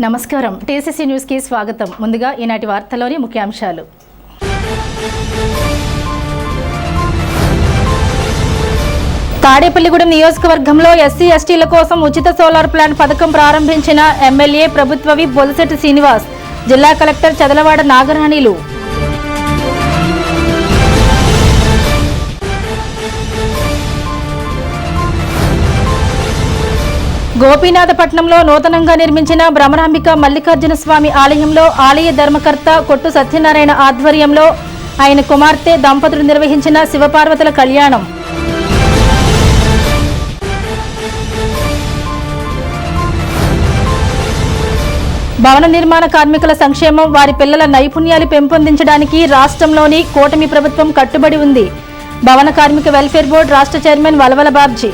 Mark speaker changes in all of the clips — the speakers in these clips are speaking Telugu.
Speaker 1: నమస్కారం. టీసీసీ న్యూస్ కి స్వాగతం. ముందుగా ఈనాటి వార్తల్లోని ముఖ్యాంశాలు. తాడేపల్లిగూడెం నియోజకవర్గంలో ఎస్సీ ఎస్టీల కోసం ఉచిత సోలార్ ప్లాంట్ పథకం ప్రారంభించిన ఎమ్మెల్యే ప్రభుత్వ విప్ బొలిశెట్టి శ్రీనివాస్, జిల్లా కలెక్టర్ చదలవాడ నాగరాణిలు. గోపీనాథపట్నంలో నూతనంగా నిర్మించిన భ్రమరాంబిక మల్లికార్జున స్వామి ఆలయంలో ఆలయ ధర్మకర్త కొట్టు సత్యనారాయణ ఆధ్వర్యంలో ఆయన కుమార్తె దంపతులు నిర్వహించిన శివపార్వతుల కళ్యాణం. భవన నిర్మాణ కార్మికుల సంక్షేమం, వారి పిల్లల నైపుణ్యాలు పెంపొందించడానికి రాష్ట్రంలోని కూటమి ప్రభుత్వం కట్టుబడి ఉంది. భవన కార్మిక వెల్ఫేర్ బోర్డు రాష్ట్ర చైర్మన్ వలవల బాబ్జీ.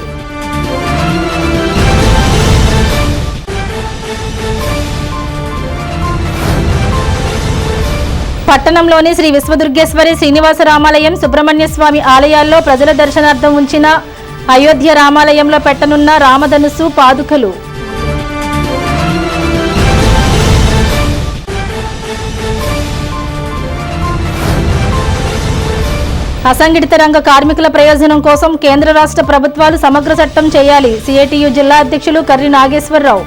Speaker 1: పట్టణంలోని శ్రీ విశ్వదుర్గేశ్వరి శ్రీనివాస రామాలయం, సుబ్రహ్మణ్య స్వామి ఆలయాల్లో ప్రజల దర్శనార్థం ఉంచిన అయోధ్య రామాలయంలో పెట్టనున్న రామధనుస్సు పాదుకలు. అసంఘటిత రంగ కార్మికుల ప్రయోజనం కోసం కేంద్ర రాష్ట్ర ప్రభుత్వాలు సమగ్ర చట్టం చేయాలి. సిఐటియు జిల్లా అధ్యక్షులు కర్రి నాగేశ్వరరావు.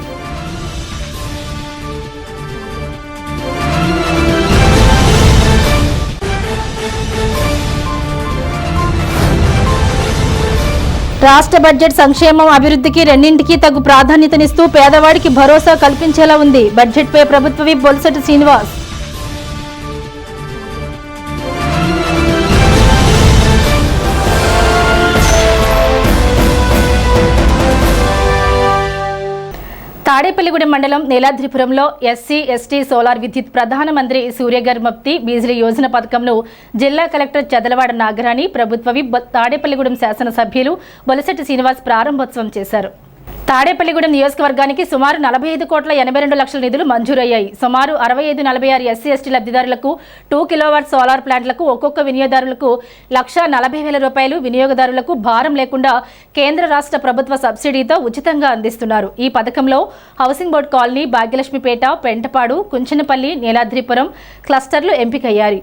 Speaker 1: రాష్ట్ర బడ్జెట్ సంక్షేమం, అభివృద్ధికి రెండింటికి తగు ప్రాధాన్యతనిస్తూ పేదవాడికి భరోసా కల్పించేలా ఉంది. బడ్జెట్పై ప్రభుత్వ విప్ బొలిశెట్టి శ్రీనివాస్. తాడేపల్లిగూడెం మండలం నీలాద్రిపురంలో ఎస్సీ ఎస్టీ సోలార్ విద్యుత్ ప్రధానమంత్రి సూర్యఘర్ ముఫ్తీ బిజిలీ యోజన పథకంను జిల్లా కలెక్టర్ చదలవాడ నాగరాణి, ప్రభుత్వ విప్ తాడేపల్లిగూడెం శాసనసభ్యులు బొలిశెట్టి శ్రీనివాస్ ప్రారంభోత్సవం చేశారు. తాడేపల్లిగూడెం నియోజకవర్గానికి సుమారు 45,82,00,000 నిధులు మంజూరయ్యాయి. సుమారు 65-46 ఎస్సీ ఎస్టీ లబ్ధిదారులకు 2 కిలోవాట్ సోలార్ ప్లాంట్లకు ఒక్కొక్క వినియోగదారులకు ₹1,40,000 వినియోగదారులకు భారం లేకుండా కేంద్ర రాష్ట్ర ప్రభుత్వ సబ్సిడీతో ఉచితంగా అందిస్తున్నారు. ఈ పథకంలో housing board colony, Bhagyalakshmipeta, Pentapadu, Kunchanapalli, Neeladripuram క్లస్టర్లు ఎంపికయ్యాయి.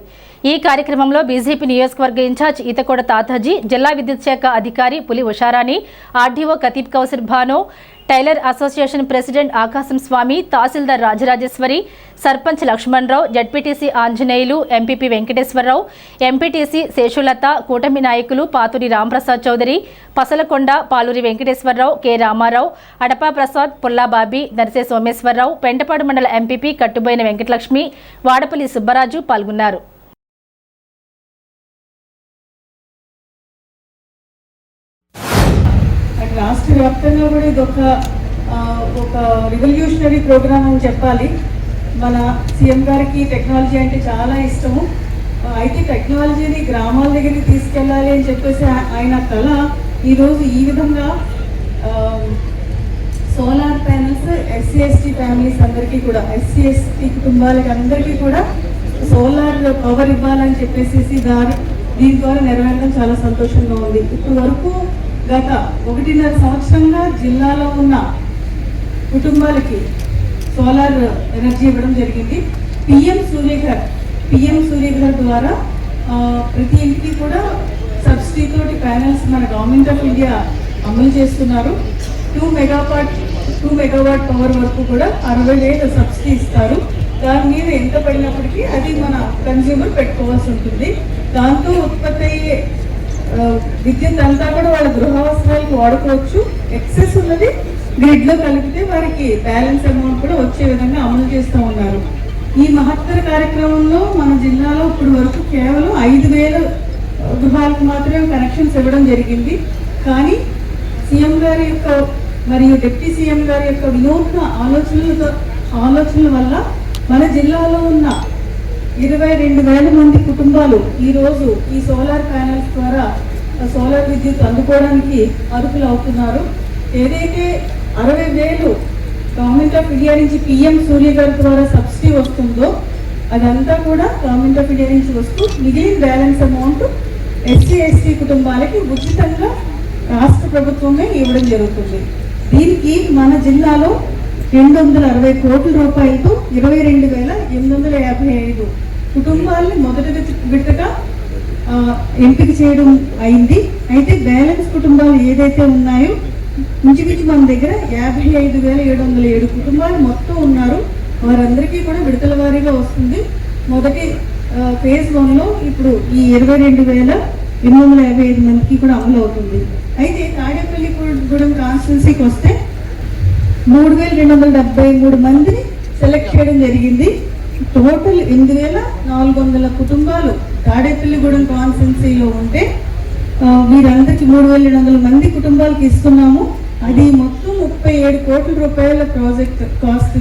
Speaker 1: ఈ కార్యక్రమంలో బీజేపీ నియోజకవర్గ ఇన్ఛార్జ్ ఈతకోడ తాతాజీ, జిల్లా విద్యుత్ శాఖ అధికారి Puli Usharani, RDO Khateeb Kausar Bano, tailor association president Akasam Swamy, tahsildar Rajarajeswari, sarpanch Lakshmanarao, ZPTC Anjaneyulu, MPP Venkateswararao, MPTC Seshulatha, కూటమి నాయకులు పాతూరి రాంప్రసాద్ చౌదరి, పసలకొండ, పాలూరి వెంకటేశ్వరరావు, కె రామారావు, అడపా ప్రసాద్, పుల్లాబాబీ, నర్సే సోమేశ్వరరావు, పెంటపాడు మండల ఎంపీపీ కట్టుబోయిన వెంకటలక్ష్మి, వాడపల్లి సుబ్బరాజు పాల్గొన్నారు.
Speaker 2: రాష్ట్ర వ్యాప్తంగా కూడా ఇది ఒక రివల్యూషనరీ ప్రోగ్రామ్ అని చెప్పాలి. మన సీఎం గారికి టెక్నాలజీ అంటే చాలా ఇష్టము. అయితే టెక్నాలజీని గ్రామాల దగ్గరికి తీసుకెళ్ళాలి అని చెప్పేసి ఆయన కళ ఈరోజు ఈ విధంగా solar panels SC ST families అందరికీ కూడా, ఎస్సీ ఎస్టీ కుటుంబాలకి అందరికీ కూడా సోలార్ పవర్ ఇవ్వాలని చెప్పేసి దీని ద్వారా నెరవేరడం చాలా సంతోషంగా ఉంది. ఇప్పటి వరకు గత 1.5 సంవత్సరంగా జిల్లాలో ఉన్న కుటుంబాలకి సోలార్ ఎనర్జీ ఇవ్వడం జరిగింది. పిఎం సూర్యఘర్ ద్వారా ప్రతి ఇంటికి కూడా సబ్సిడీతోటి ప్యానెల్స్ మన గవర్నమెంట్ ఆఫ్ ఇండియా అమలు చేస్తున్నారు. 2 మెగావాట్ పవర్ వరకు కూడా 60,000 సబ్సిడీ ఇస్తారు. దాని మీద ఎంత పడినప్పటికీ అది మన కన్జ్యూమర్ పెట్టుకోవాల్సి ఉంటుంది. దాంతో ఉత్పత్తి అయ్యే విద్యుత్ అంతా కూడా వాళ్ళ గృహావసరాలకు వాడుకోవచ్చు. ఎక్సెస్ ఉన్నది గ్రిడ్లో కలిపితే వారికి బ్యాలెన్స్ అమౌంట్ కూడా వచ్చే విధంగా అమలు చేస్తూ ఉన్నారు. ఈ మహత్తర కార్యక్రమంలో మన జిల్లాలో ఇప్పటి వరకు కేవలం 5,000 గృహాలకు మాత్రమే కనెక్షన్స్ ఇవ్వడం జరిగింది. కానీ సీఎం గారి యొక్క మరియు డిప్యూటీ సీఎం గారి యొక్క వినూత్న ఆలోచనల వల్ల మన జిల్లాలో ఉన్న 22,000 మంది కుటుంబాలు ఈరోజు ఈ సోలార్ ప్యానెల్స్ ద్వారా సోలార్ విద్యుత్ అందుకోవడానికి అర్హులు అవుతున్నారు. ఏదైతే 60,000 గవర్నమెంట్ ఆఫ్ ఇండియా నుంచి పిఎం సూర్యఘర్ ద్వారా సబ్సిడీ వస్తుందో అదంతా కూడా గవర్నమెంట్ ఆఫ్ ఇండియా నుంచి వస్తూ మిగిలిన బ్యాలెన్స్ అమౌంట్ ఎస్సీ ఎస్టీ కుటుంబాలకి ఉచితంగా రాష్ట్ర ప్రభుత్వమే ఇవ్వడం జరుగుతుంది. దీనికి మన జిల్లాలో 260 కోట్ల రూపాయలతో 22,855 కుటుంబాలని మొదటి విడతగా ఎంపిక చేయడం అయింది. అయితే బ్యాలెన్స్ కుటుంబాలు ఏదైతే ఉన్నాయో ఇంచుమించు మన దగ్గర 55,707 కుటుంబాలు మొత్తం ఉన్నారు. వారందరికీ కూడా విడతల వారీగా వస్తుంది. మొదటి ఫేజ్ 1లో ఇప్పుడు ఈ 22,855 మందికి కూడా అమలు అవుతుంది. అయితే తాడేపల్లిగూడెం కాన్స్టిట్యున్సీకి వస్తే 3,273 మందిని సెలెక్ట్ చేయడం జరిగింది. టోటల్ 8,400 కుటుంబాలు తాడేపల్లిగూడెం కాన్స్టిట్యున్సీలో ఉంటే వీరందరికీ 3,200 మంది కుటుంబాలకి ఇస్తున్నాము. అది మొత్తం 37 కోట్ల రూపాయల ప్రాజెక్ట్ కాస్ట్.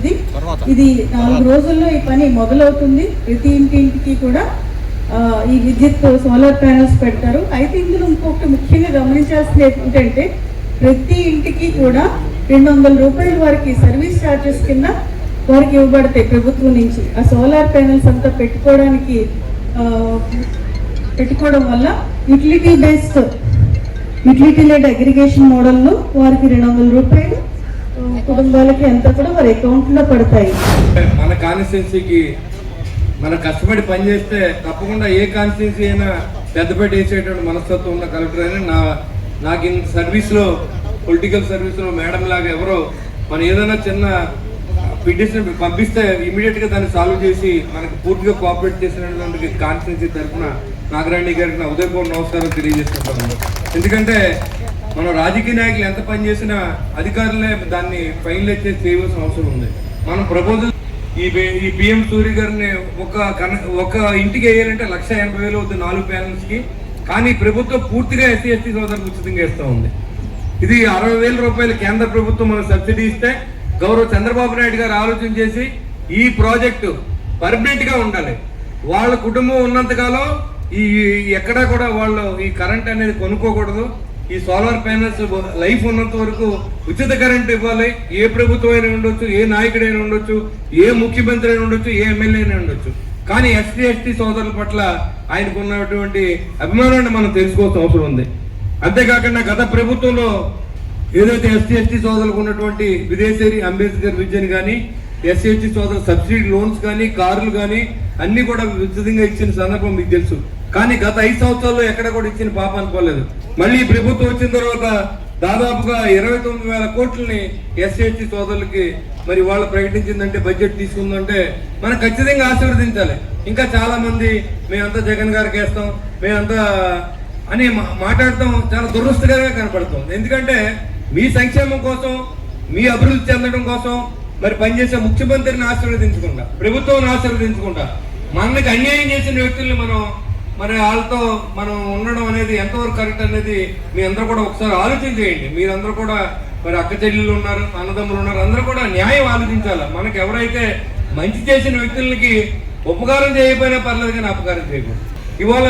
Speaker 2: ఇది 4 రోజుల్లో ఈ పని మొదలవుతుంది. ప్రతి ఇంటికి కూడా ఈ విద్యుత్ సోలార్ ప్యానెల్స్ పెడతారు. అయితే ఇందులో ఇంకొకటి ముఖ్యంగా గమనించాల్సింది ఏంటంటే ప్రతి ఇంటికి కూడా 200 రూపాయల వారికి సర్వీస్ ఛార్జెస్ కింద వారికి ఇవ్వబడతాయి ప్రభుత్వం నుంచి. ఆ సోలార్ ప్యానెల్స్ అంతా పెట్టుకోవడం వల్ల యూటిలిటీ లెడ్ అగ్రిగేషన్ మోడల్లో వారికి 200 రూపాయలు కుటుంబాలకి అంతా కూడా వారి అకౌంట్లో పడతాయి.
Speaker 3: మన కాన్స్టిట్యున్సీకి మనం కష్టపడి పనిచేస్తే తప్పకుండా ఏ కాన్స్టిట్యున్సీ అయినా పెద్దపేట వేసేటువంటి మనస్తత్వం ఉన్న కలెక్టర్ అని నాకు ఇన్ సర్వీస్లో పొలిటికల్ సర్వీస్లో మేడం లాగా ఎవరో మనం ఏదైనా చిన్న పిటిషన్ పంపిస్తే ఇమీడియట్గా దాన్ని సాల్వ్ చేసి మనకు పూర్తిగా కోఆపరేట్ చేసినటువంటి కాన్స్టిట్యున్సీ తరఫున నాగరాణి గారికి నా ఉదయపూర్వ నమస్కారం తెలియజేస్తున్నాను. ఎందుకంటే మనం రాజకీయ నాయకులు ఎంత పనిచేసినా అధికారులే దాన్ని ఫైనలైజ్ చేసి చేయవలసిన అవసరం ఉంది. మనం ప్రపోజల్ ఈ పిఎం సూర్య గారిని ఒక ఇంటికి వేయాలంటే 1,80,000 అవుతుంది 4 ప్యానల్స్కి. కానీ ప్రభుత్వం పూర్తిగా ఎస్సీ ఎస్టీ సోదరులకు ఉచితంగా ఇస్తూ ఉంది. ఇది 60,000 రూపాయలు కేంద్ర ప్రభుత్వం మనకు సబ్సిడీ ఇస్తే గౌరవ చంద్రబాబు నాయుడు గారు ఆలోచన చేసి ఈ ప్రాజెక్టు పర్మనెంట్ గా ఉండాలి. వాళ్ళ కుటుంబం ఉన్నంతకాలం ఎక్కడా కూడా వాళ్ళు ఈ కరెంట్ అనేది కొనుక్కోకూడదు. ఈ సోలార్ ప్యానల్స్ లైఫ్ ఉన్నంత వరకు ఉచిత కరెంట్ ఇవ్వాలి. ఏ ప్రభుత్వం అయినా ఉండొచ్చు, ఏ నాయకుడైనా ఉండొచ్చు, ఏ ముఖ్యమంత్రి అయినా ఉండొచ్చు, ఏ ఎమ్మెల్యే అయినా ఉండొచ్చు. కానీ ఎస్సీ ఎస్టీ సోదరుల పట్ల ఆయనకు ఉన్నటువంటి అభిమానాన్ని మనం తెలుసుకోవాల్సిన అవసరం ఉంది. అంతేకాకుండా గత ప్రభుత్వంలో ఏదైతే ఎస్సీ ఎస్టీ సోదరులకు ఉన్నటువంటి విదేశీ అంబేద్కర్ విద్యను కానీ ఎస్సీ ఎస్టీ సోదరు సబ్సిడీ లోన్స్ కానీ కార్లు కానీ అన్ని కూడా ఉచితంగా ఇచ్చిన సందర్భం మీకు తెలుసు. కానీ గత 5 సంవత్సరాల్లో ఎక్కడ కూడా ఇచ్చిన పాప అనుకోలేదు. మళ్ళీ ఈ ప్రభుత్వం వచ్చిన తర్వాత దాదాపుగా 29,000 కోట్లని ఎస్సీ ఎస్టీ సోదరులకి మరి వాళ్ళు ప్రకటించిందంటే బడ్జెట్ తీసుకుందంటే మనం ఖచ్చితంగా ఆశీర్వదించాలి. ఇంకా చాలా మంది మేమంతా జగన్ గారికి వేస్తాం, మేమంతా అని మాట్లాడటం చాలా దురదృష్టకరంగా కనపడుతుంది. ఎందుకంటే మీ సంక్షేమం కోసం, మీ అభివృద్ధి చెందడం కోసం మరి పనిచేసే ముఖ్యమంత్రిని ఆశీర్వదించకుండా, ప్రభుత్వాన్ని ఆశీర్వదించకుండా మనకి అన్యాయం చేసిన వ్యక్తుల్ని మరి వాళ్ళతో మనం ఉండడం అనేది ఎంతవరకు కరెక్ట్ అనేది మీ అందరూ కూడా ఒకసారి ఆలోచన చేయండి. మీరందరూ కూడా మరి అక్క చెల్లెళ్ళు ఉన్నారు, అన్నదమ్ములు ఉన్నారు, అందరూ కూడా న్యాయం ఆలోచించాలి. మనకు ఎవరైతే మంచి చేసిన వ్యక్తులకి ఉపకారం చేయకపోయినా పర్లేదు కానీ అపకారం చేయకూడదు. ఇవాళ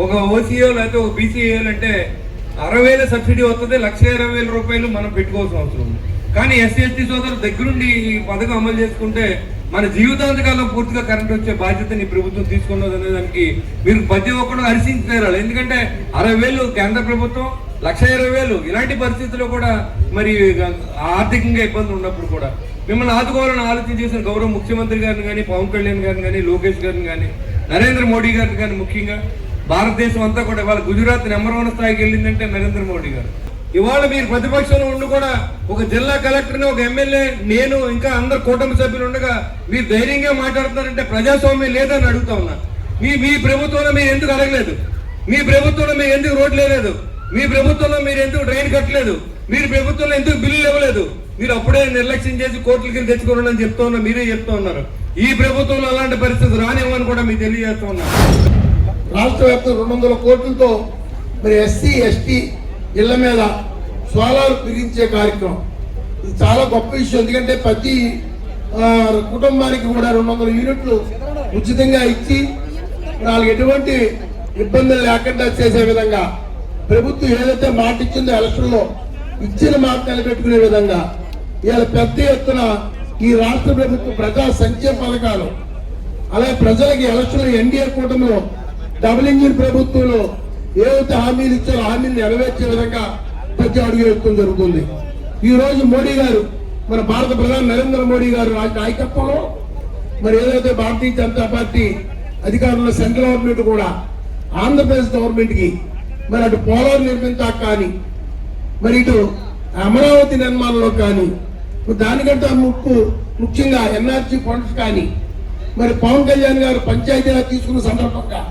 Speaker 3: ఒక ఓసీఓ లేకపోతే ఒక బీసీఏలు అంటే 60,000 సబ్సిడీ వస్తుంది, 1,20,000 రూపాయలు మనం పెట్టుకోవాల్సిన అవసరం ఉంది. కానీ ఎస్సీ ఎస్టీ సోదరులు దగ్గరుండి ఈ పథకం అమలు చేసుకుంటే మన జీవితాంతకాలం పూర్తిగా కరెంట్ వచ్చే బాధ్యతని ప్రభుత్వం తీసుకున్నది అనే దానికి మీరు ప్రతి ఒక్కరు హర్షించారు. ఎందుకంటే 60,000 కేంద్ర ప్రభుత్వం, 1,20,000 ఇలాంటి పరిస్థితుల్లో కూడా మరి ఆర్థికంగా ఇబ్బందులు ఉన్నప్పుడు కూడా మిమ్మల్ని ఆదుకోవాలని ఆలోచన చేసిన గౌరవ ముఖ్యమంత్రి గారిని కానీ, పవన్ కళ్యాణ్ గారిని కానీ, లోకేష్ గారిని కానీ, నరేంద్ర మోడీ గారిని కానీ, ముఖ్యంగా భారతదేశం అంతా కూడా ఇవాళ గుజరాత్ నెంబర్ 1 స్థాయికి వెళ్ళిందంటే నరేంద్ర మోడీ గారు. ఇవాళ మీరు ప్రతిపక్షంలో ఉండి కూడా ఒక జిల్లా కలెక్టర్ని, ఒక ఎమ్మెల్యే, నేను ఇంకా అందరు కూటమి సభ్యులు ఉండగా మీరు ధైర్యంగా మాట్లాడుతున్నారంటే ప్రజాస్వామ్యం లేదని అడుగుతా ఉన్నా. మీ ప్రభుత్వంలో మీరు ఎందుకు అడగలేదు? మీ ప్రభుత్వంలో మీరు ఎందుకు రోడ్లు వేయలేదు? మీ ప్రభుత్వంలో మీరు ఎందుకు డ్రైన్ కట్టలేదు? మీరు ప్రభుత్వంలో ఎందుకు బిల్లులు ఇవ్వలేదు? మీరు అప్పుడే నిర్లక్ష్యం చేసి కోర్టులకి తెచ్చుకోవాలని చెప్తా ఉన్నా, మీరే చెప్తా ఉన్నారు. ఈ ప్రభుత్వంలో అలాంటి పరిస్థితి రానివ్వని కూడా మీకు తెలియజేస్తా ఉన్నారు.
Speaker 4: రాష్ట్ర వ్యాప్తంగా 200 కోట్లతో మరి ఎస్సీ ఎస్టీ ఇళ్ల మీద సోలార్ బిగించే కార్యక్రమం ఇది చాలా గొప్ప విషయం. ఎందుకంటే ప్రతి కుటుంబానికి కూడా 200 యూనిట్లు ఉచితంగా ఇచ్చి వాళ్ళకి ఎటువంటి ఇబ్బందులు లేకుండా చేసే విధంగా ప్రభుత్వం ఏదైతే మాట ఇచ్చిందో ఎలక్షన్లో ఇచ్చిన మాట నిలబెట్టుకునే విధంగా ఇవాళ పెద్ద ఎత్తున ఈ రాష్ట్ర ప్రభుత్వ ప్రజా సంక్షేమ పథకాలు అలాగే ప్రజలకి ఎలక్షన్లో ఎన్డీఏ కూటమిలో డబుల్ ఇంజిన్ ప్రభుత్వంలో ఏవైతే హామీలు ఇచ్చారో హామీలు నెరవేర్చే విధంగా ప్రతి అడుగు వేయడం జరుగుతుంది. ఈ రోజు మోడీ గారు మన భారత ప్రధాని నరేంద్ర మోడీ గారు నాయకత్వంలో మరి ఏదైతే భారతీయ జనతా పార్టీ అధికారంలో సెంట్రల్ గవర్నమెంట్ కూడా ఆంధ్రప్రదేశ్ గవర్నమెంట్ కి మరి అటు పోలవరం నిర్మించాక కానీ మరి ఇటు అమరావతి నిర్మాణంలో కానీ దానికంటే ముఖ్యంగా ఎన్ఆర్జీ ఫండ్స్ కానీ మరి పవన్ కళ్యాణ్ గారు పంచాయతీగా తీసుకున్న సందర్భంగా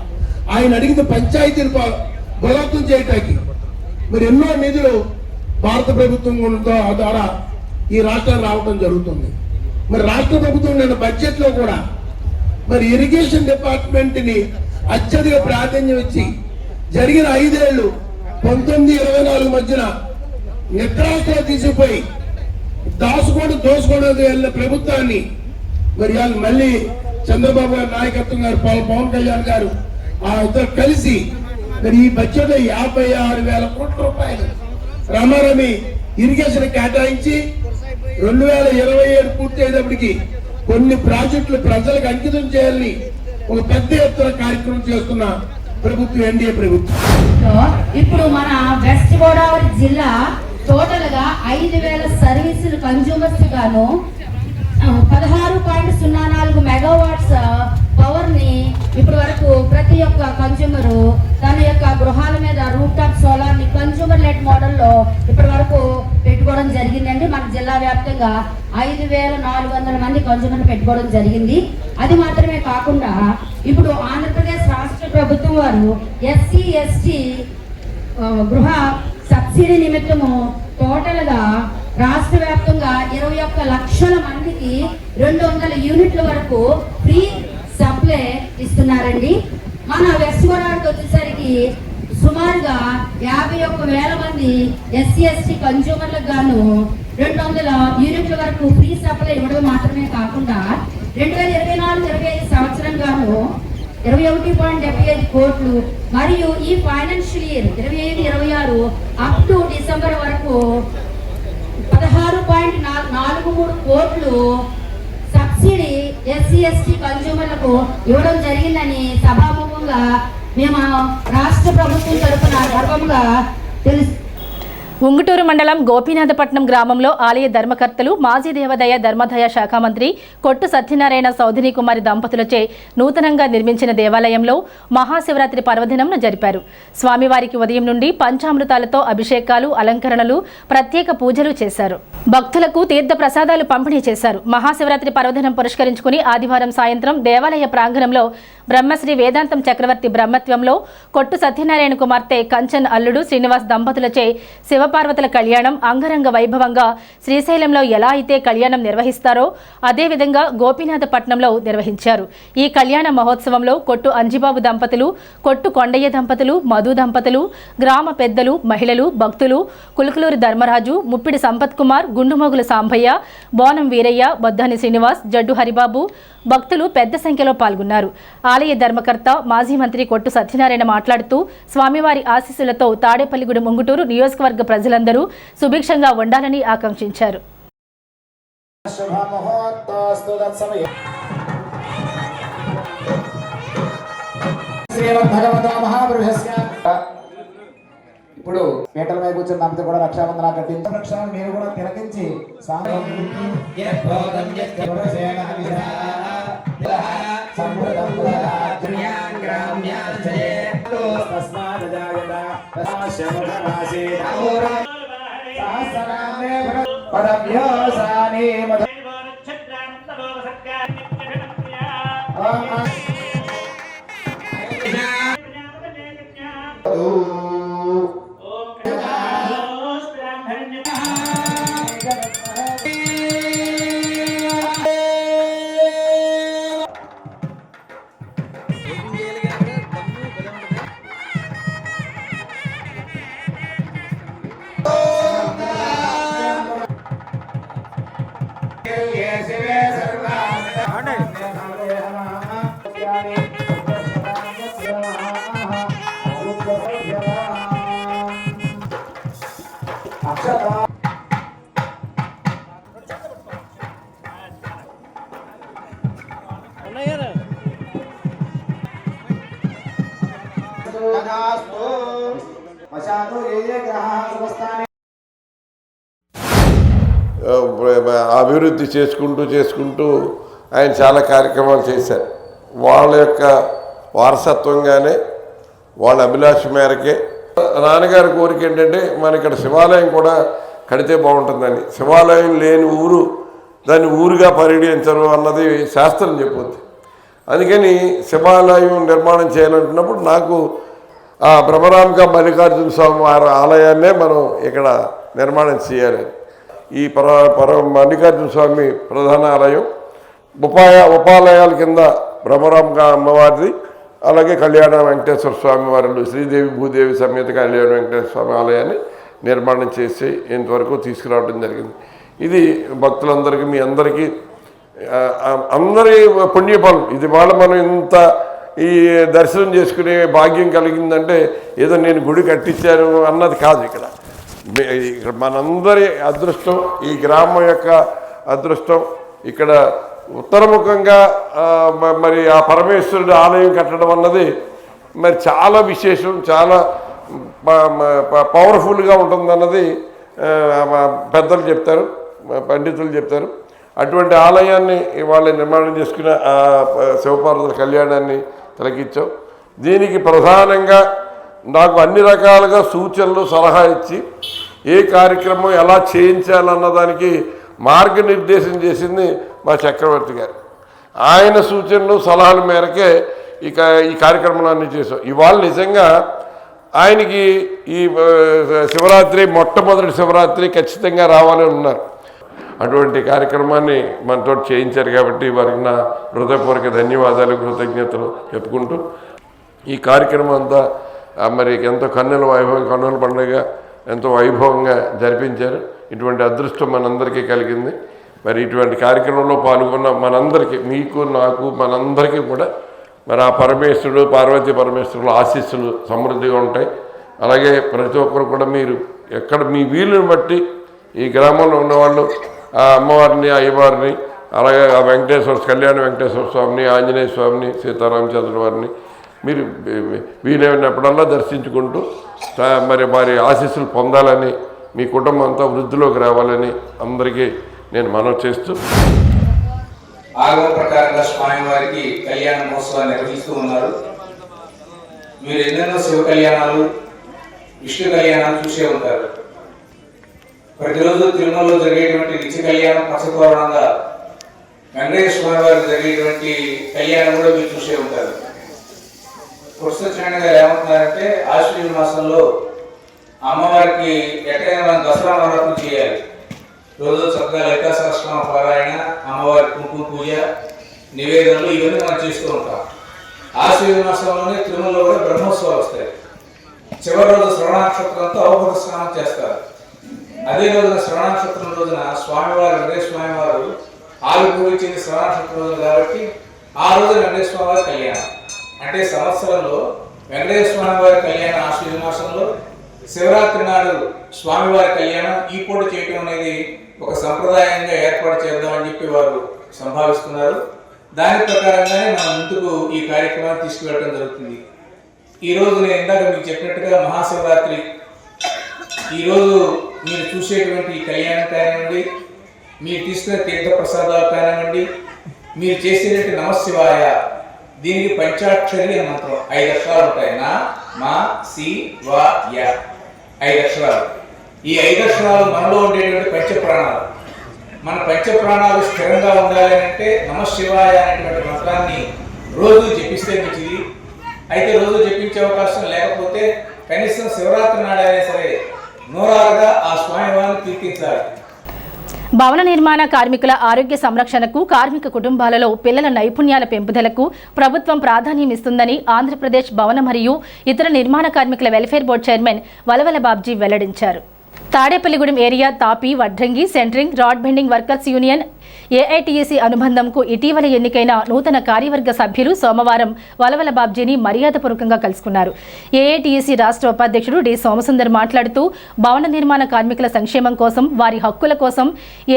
Speaker 4: ఆయన అడిగిన పంచాయతీలు బలోపేతం చేయటానికి మరి ఎన్నో నిధులు భారత ప్రభుత్వం ద్వారా ఈ రాష్ట్రాలు రావడం జరుగుతుంది. మరి రాష్ట్ర ప్రభుత్వం నిన్న బడ్జెట్ లో కూడా మరి ఇరిగేషన్ డిపార్ట్మెంట్ ని అత్యధిక ప్రాధాన్యం ఇచ్చి జరిగిన 5 ఏళ్లు 19-24 మధ్యన నిద్రాస్త్ర తీసిపోయి దోసుకోవడం వెళ్ళిన ప్రభుత్వాన్ని మరి వాళ్ళు మళ్ళీ చంద్రబాబు గారి నాయకత్వం గారు పవన్ కళ్యాణ్ గారు ఆ ఇద్దరు కలిసి మరి ఈ బడ్జెట్ 56,000 కోట్ల రూపాయలు రామారామి ఇరిగేషన్ కేటాయించి 2027 పూర్తి అయ్యేటప్పటికి కొన్ని ప్రాజెక్టులు ప్రజలకు అంకితం చేయాలని ఒక పెద్ద ఎత్తున కార్యక్రమం చేస్తున్న ప్రభుత్వం ఎన్డీఏ ప్రభుత్వం.
Speaker 5: ఇప్పుడు మన వెస్ట్ గోదావరి జిల్లా టోటల్ గా 5,000 సర్వీసులు కన్జ్యూమర్స్ గాను 16.04 మెగావాట్స్ పవర్ ని ఇప్పటి వరకు ప్రతి ఒక్క కన్జ్యూమర్ తన యొక్క గృహాల మీద రూఫ్ టాప్ సోలార్ ని కన్జ్యూమర్ లెడ్ మోడల్లో ఇప్పటి వరకు పెట్టుకోవడం జరిగిందండి. మన జిల్లా వ్యాప్తంగా 5,400 మంది కన్జ్యూమర్ పెట్టుకోవడం జరిగింది. అది మాత్రమే కాకుండా ఇప్పుడు ఆంధ్రప్రదేశ్ రాష్ట్ర ప్రభుత్వం వారు ఎస్సీ ఎస్టీ గృహ సబ్సిడీ నిమిత్తము టోటల్ గా రాష్ట్ర వ్యాప్తంగా 21 లక్షల మందికి 200 యూనిట్ల వరకు ఫ్రీ సప్లై ఇస్తున్నారండి. మన వెస్ట్ గోదావరికి వచ్చేసరికి సుమారుగా 51,000 మంది ఎస్సీ ఎస్టీ కన్జ్యూమర్లకు గాను 200 యూనిట్ల వరకు ఫ్రీ సప్లై ఇవ్వడం మాత్రమే కాకుండా 2024-25 సంవత్సరం గాను 21.75 కోట్లు మరియు ఈ financial year 25-26 up to December వరకు 16.43 కోట్లు సబ్సిడీ ఎస్సీ ఎస్టీ కన్జ్యూమర్లకు ఇవ్వడం జరిగిందని సభాముఖంగా మేము రాష్ట్ర ప్రభుత్వం తరఫున గర్వంగా తెలుసు.
Speaker 1: ఉంగుటూరు మండలం గోపీనాథపట్నం గ్రామంలో ఆలయ ధర్మకర్తలు మాజీ దేవాదాయ ధర్మాదాయ శాఖ మంత్రి కొట్టు సత్యనారాయణ సౌధిని కుమారి దంపతులచే నూతనంగా నిర్మించిన దేవాలయంలో మహాశివరాత్రి పర్వదినంను జరిపారు. స్వామివారికి ఉదయం నుండి పంచామృతాలతో అభిషేకాలు, అలంకరణలు, ప్రత్యేక పూజలు చేశారు. భక్తులకు తీర్థ ప్రసాదాలు పంపిణీ చేశారు. మహాశివరాత్రి పర్వదినం పురస్కరించుకుని ఆదివారం సాయంత్రం దేవాలయ ప్రాంగణంలో బ్రహ్మశ్రీ వేదాంతం చక్రవర్తి బ్రహ్మత్వంలో కొట్టు సత్యనారాయణ కుమార్తె కంచన్ అల్లుడు శ్రీనివాస్ దంపతులచే శివపార్వతుల కళ్యాణం అంగరంగ వైభవంగా శ్రీశైలంలో ఎలా అయితే కళ్యాణం నిర్వహిస్తారో అదేవిధంగా గోపీనాథపట్నంలో నిర్వహించారు. ఈ కళ్యాణ మహోత్సవంలో కొట్టు అంజిబాబు దంపతులు, కొట్టు కొండయ్య దంపతులు, మధు దంపతులు, గ్రామ పెద్దలు, మహిళలు, భక్తులు, కులుకులూరి ధర్మరాజు, ముప్పిడి సంపత్ కుమార్, గుండుమోగుల సాంబయ్య, బోనం వీరయ్య, బొద్దాని శ్రీనివాస్, జడ్డు హరిబాబు భక్తులు పెద్ద సంఖ్యలో పాల్గొన్నారు. ఆలయ ధర్మకర్త మాజీ మంత్రి కొట్టు సత్యనారాయణ మాట్లాడుతూ స్వామివారి ఆశీస్సులతో తాడేపల్లిగూడెం ఉంగుటూరు నియోజకవర్గ ప్రజలందరూ సుభిక్షంగా ఉండాలని ఆకాంక్షించారు.
Speaker 6: ఇప్పుడు పీటల మీద కూర్చొని దంపతి కూడా రక్షాబంధన కట్టించి రక్షణ మీరు కూడా తిలకించి
Speaker 7: అభివృద్ధి చేసుకుంటూ ఆయన చాలా కార్యక్రమాలు చేశారు. వాళ్ళ యొక్క వారసత్వంగానే వాళ్ళ అభిలాష మేరకే నాన్నగారి కోరిక ఏంటంటే మన ఇక్కడ శివాలయం కూడా కడితే బాగుంటుందని. శివాలయం లేని ఊరు దాన్ని ఊరుగా పరిగణించరు అన్నది శాస్త్రం చెప్పుద్ది. అందుకని శివాలయం నిర్మాణం చేయాలంటున్నప్పుడు నాకు ఆ బ్రహ్మరాంబిక మల్లికార్జున స్వామి వారి ఆలయాన్నే మనం ఇక్కడ నిర్మాణం చేయాలి. ఈ మల్లికార్జున స్వామి ప్రధాన ఆలయం ఉపాలయాల కింద బ్రహ్మరాంబిక అమ్మవారిది, అలాగే కళ్యాణ వెంకటేశ్వర స్వామి వారు శ్రీదేవి భూదేవి సమేత కళ్యాణ వెంకటేశ్వర స్వామి ఆలయాన్ని నిర్మాణం చేసి ఇంతవరకు తీసుకురావడం జరిగింది. ఇది భక్తులందరికీ మీ అందరికీ అందరి పుణ్యఫలం. ఇది వాళ్ళ మనం ఇంత ఈ దర్శనం చేసుకునే భాగ్యం కలిగిందంటే ఏదో నేను గుడి కట్టించాను అన్నది కాదు. ఇక్కడ మనందరి అదృష్టం, ఈ గ్రామం యొక్క అదృష్టం. ఇక్కడ ఉత్తరముఖంగా మరి ఆ పరమేశ్వరుడి ఆలయం కట్టడం అన్నది మరి చాలా విశేషం, చాలా పవర్ఫుల్గా ఉంటుందన్నది పెద్దలు చెప్తారు, పండితులు చెప్తారు. అటువంటి ఆలయాన్ని వాళ్ళు నిర్మాణం చేసుకున్న ఆ శివపార్వతుల కళ్యాణాన్ని తిలకించాం. దీనికి ప్రధానంగా నాకు అన్ని రకాలుగా సూచనలు సలహా ఇచ్చి ఏ కార్యక్రమం ఎలా చేయించాలన్నదానికి మార్గనిర్దేశం చేసింది మా చక్రవర్తి గారు. ఆయన సూచనలు సలహాల మేరకే ఈ కార్యక్రమాన్ని చేసాం. ఇవాళ నిజంగా ఆయనకి ఈ శివరాత్రి మొట్టమొదటి శివరాత్రి ఖచ్చితంగా రావాలని ఉన్నారు. అటువంటి కార్యక్రమాన్ని మనతో చేయించారు కాబట్టి వారికి నా హృదయపూర్వక ధన్యవాదాలు, కృతజ్ఞతలు చెప్పుకుంటూ ఈ కార్యక్రమం అంతా మరి ఎంతో కన్నుల పండుగ ఎంతో వైభవంగా జరిపించారు. ఇటువంటి అదృష్టం మనందరికీ కలిగింది. మరి ఇటువంటి కార్యక్రమంలో పాల్గొన్న మనందరికీ, మీకు నాకు మనందరికీ కూడా మరి ఆ పరమేశ్వరుడు పార్వతీ పరమేశ్వరుల ఆశీస్సులు సమృద్ధిగా ఉంటాయి. అలాగే ప్రతి ఒక్కరు కూడా మీరు ఎక్కడ మీ వీలుని బట్టి ఈ గ్రామంలో ఉన్నవాళ్ళు ఆ అమ్మవారిని, అయ్యవారిని, అలాగే ఆ కళ్యాణ వెంకటేశ్వర స్వామిని, ఆంజనేయ స్వామిని, సీతారామచంద్ర వారిని మీరు వీలైనప్పుడల్లా దర్శించుకుంటూ మరి వారి ఆశీస్సులు పొందాలని, మీ కుటుంబం అంతా వృద్ధిలోకి రావాలని అందరికీ నేను మనవి చేస్తూ
Speaker 8: ఆగమ ప్రకారంగా స్వామివారికి కళ్యాణ మహోత్సవాన్ని నిర్వహిస్తూ ఉన్నారు. మీరు ఎన్నెన్నో శివ కళ్యాణాలు, విష్ణు కళ్యాణాలు చూసే ఉంటారు. ప్రతిరోజు తిరుమలలో జరిగేటువంటి నిత్య కళ్యాణం పచ్చతోరణంగా వెంకటేశ్వర స్వామి వారికి జరిగేటువంటి కళ్యాణం కూడా మీరు చూసే ఉంటారు. పురుషోత్తమ గారు ఏమంటున్నారంటే ఆశ్వయుజ మాసంలో అమ్మవారికి ఎక్కడైనా మనం దసరా నవరాత్రులు చేయాలి. రోజు చక్కగా లలితా సహస్రనామ పారాయణ, అమ్మవారి కుంకుమ పూజ, నివేదనలు ఇవన్నీ మనం చేస్తూ ఉంటాం. ఆశ్వయుజ మాసంలోనే తిరుమలలో కూడా బ్రహ్మోత్సవాలు వస్తాయి. చివరి రోజు శ్రవణ నక్షత్రంతో అవభూత స్నానం చేస్తారు. అదే రోజున శ్రవణ నక్షత్రం రోజున స్వామివారు వెంకటేశ్వర స్వామి వారు ఆలు పూజించింది శ్రవణ నక్షత్రం రోజు కాబట్టి ఆ రోజు వెంకటేశ్వర స్వామి వారి కళ్యాణం. అంటే సంవత్సరంలో వెంకటేశ్వర స్వామి వారి కళ్యాణం ఆశ్వయుజ మాసంలో, శివరాత్రి నాడు స్వామివారి కళ్యాణం ఈ పూట చేయటం అనేది ఒక సంప్రదాయంగా ఏర్పాటు చేద్దామని చెప్పి వారు సంభావిస్తున్నారు. దాని ప్రకారంగానే మనం ముందుకు ఈ కార్యక్రమాన్ని తీసుకువెళ్ళడం జరుగుతుంది. ఈరోజు నేను ఇందాక మీకు చెప్పినట్టుగా మహాశివరాత్రి, ఈరోజు మీరు చూసేటువంటి ఈ కళ్యాణం కానివ్వండి, మీరు తీసుకునే తీర్థ ప్రసాదాలు కానివ్వండి, మీరు చేసేటువంటి నమశివాయ, దీనికి పంచాక్షరి అనే మంత్రం 5 అక్షరాలు ఉంటాయి. నా, మా, సి, వా, యా 5 అక్షరాలు. ఈ 5 అక్షరాలు మనలో ఉండేటువంటి పంచప్రాణాలు. మన పంచప్రాణాలు స్థిరంగా ఉండాలి అంటే నమశివాయ అనేటువంటి మంత్రాన్ని రోజు జపిస్తే మంచిది. అయితే రోజు జపించే అవకాశం లేకపోతే కనీసం శివరాత్రి నాడైనా సరే నూరాలుగా ఆ స్వామివారిని కీర్తించాలి.
Speaker 1: భవన నిర్మాణ కార్మికుల ఆరోగ్య సంరక్షణకు, కార్మిక కుటుంబాలలో పిల్లల నైపుణ్యాల పెంపుదలకు ప్రభుత్వం ప్రాధాన్యం ఇస్తుందని ఆంధ్రప్రదేశ్ భవన మరియు ఇతర నిర్మాణ కార్మికుల welfare board chairman Valavala Babji వెల్లడించారు. తాడేపల్లిగూడెం ఏరియా తాపీ, వడ్రంగి, centring, rod bending workers union AITUC అనుబంధంకు ఇటీవల ఎన్నికైన నూతన కార్యవర్గ సభ్యులు సోమవారం వలవల బాబ్జీని మర్యాదపూర్వకంగా కలుసుకున్నారు. ఏఐటీయూసీ రాష్ట్ర ఉపాధ్యక్షుడు డి సోమసుందర్ మాట్లాడుతూ భవన నిర్మాణ కార్మికుల సంక్షేమం కోసం, వారి హక్కుల కోసం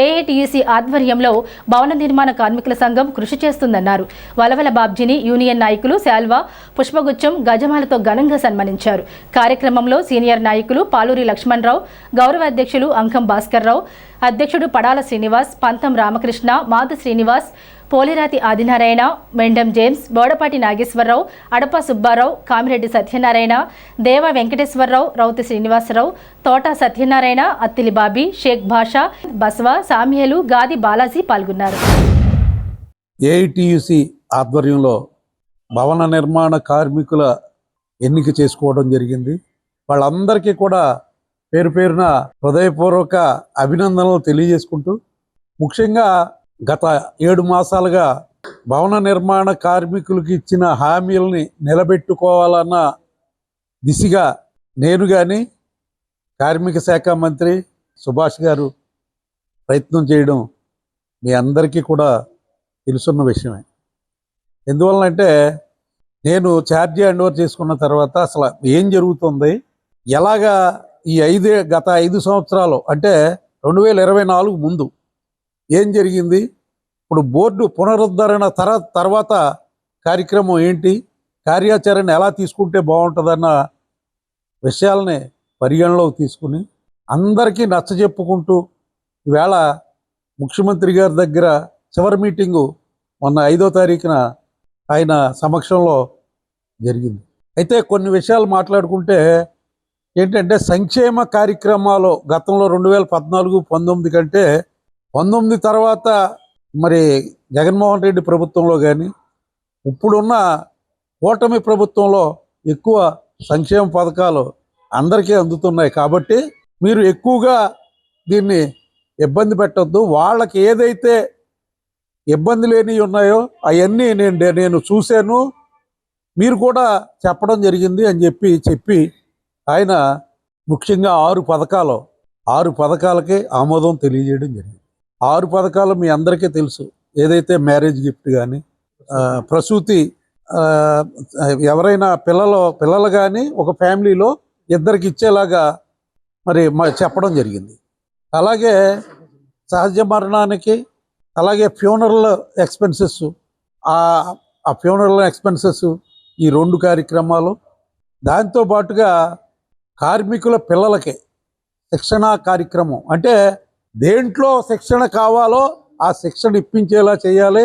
Speaker 1: ఏఐటీయూసీ ఆధ్వర్యంలో భవన నిర్మాణ కార్మికుల సంఘం కృషి చేస్తుందన్నారు. వలవల బాబ్జీని యూనియన్ నాయకులు శాల్వా, పుష్పగుచ్చం, గజమాలతో ఘనంగా సన్మానించారు. కార్యక్రమంలో సీనియర్ నాయకులు పాలూరి లక్ష్మణరావు, గౌరవ అధ్యక్షులు అంకం భాస్కర్రావు, అధ్యక్షుడు పడాల శ్రీనివాస్, పంతం రామకృష్ణ, మాధు శ్రీనివాస్, పోలిరాతి ఆదినారాయణ, మెండం జేమ్స్, బోడపాటి నాగేశ్వరరావు, అడప సుబ్బారావు, కామిరెడ్డి సత్యనారాయణ, దేవ వెంకటేశ్వరరావు, రౌతి శ్రీనివాసరావు, తోట సత్యనారాయణ, అత్తిలి బాబీ, షేక్ భాషా, బస్వ, సామ్యేలు, గాది బాలాజీ పాల్గొన్నారు.
Speaker 9: ఏఐటియుసి ఆధ్వర్యంలో భవన నిర్మాణ కార్మికుల ఎన్నిక చేసుకోవడం జరిగింది. వాళ్ళందరికీ కూడా పేరు పేరున హృదయపూర్వక అభినందనలు తెలియజేసుకుంటూ, ముఖ్యంగా గత 7 మాసాలుగా భవన నిర్మాణ కార్మికులకు ఇచ్చిన హామీలని నిలబెట్టుకోవాలన్న దిశగా నేను కానీ కార్మిక శాఖ మంత్రి సుభాష్ గారు ప్రయత్నం చేయడం మీ అందరికీ కూడా తెలుసున్న విషయమే. ఎందువలనంటే నేను ఛార్జీ హ్యాండ్ ఓవర్ చేసుకున్న తర్వాత అసలు ఏం జరుగుతుంది, ఎలాగా ఈ గత 5 సంవత్సరాలు అంటే 2024 ముందు ఏం జరిగింది, ఇప్పుడు బోర్డు పునరుద్ధరణ తర్వాత కార్యక్రమం ఏంటి, కార్యాచరణ ఎలా తీసుకుంటే బాగుంటుందన్న విషయాలని పరిగణలోకి తీసుకుని అందరికీ నచ్చజెప్పుకుంటూ ఈవేళ ముఖ్యమంత్రి గారి దగ్గర చివరి మీటింగు మొన్న 5వ తారీఖున ఆయన సమక్షంలో జరిగింది. అయితే కొన్ని విషయాలు మాట్లాడుకుంటే ఏంటంటే సంక్షేమ కార్యక్రమాలు గతంలో 2014-19 కంటే 19 తర్వాత మరి జగన్మోహన్ రెడ్డి ప్రభుత్వంలో కానీ ఇప్పుడున్న కూటమి ప్రభుత్వంలో ఎక్కువ సంక్షేమ పథకాలు అందరికీ అందుతున్నాయి. కాబట్టి మీరు ఎక్కువగా దీన్ని ఇబ్బంది పెట్టద్దు, వాళ్ళకి ఏదైతే ఇబ్బంది లేనివి ఉన్నాయో అవన్నీ నేను చూశాను, మీరు కూడా చెప్పడం జరిగింది అని చెప్పి ఆయన ముఖ్యంగా 6 పథకాలకే ఆమోదం తెలియజేయడం జరిగింది. 6 పథకాలు మీ అందరికీ తెలుసు. ఏదైతే మ్యారేజ్ గిఫ్ట్ కానీ, ప్రసూతి, ఎవరైనా పిల్లలు కానీ ఒక ఫ్యామిలీలో 2కి ఇచ్చేలాగా మరి చెప్పడం జరిగింది. అలాగే సహజ మరణానికి, అలాగే ఫ్యూనరల్ ఎక్స్పెన్సెస్, ఆ ఫ్యూనరల్ ఎక్స్పెన్సెస్ ఈ 2 కార్యక్రమాలు, దాంతోపాటుగా కార్మికుల పిల్లలకి శిక్షణ కార్యక్రమం, అంటే దేంట్లో శిక్షణ కావాలో ఆ శిక్షణ ఇప్పించేలా చేయాలి.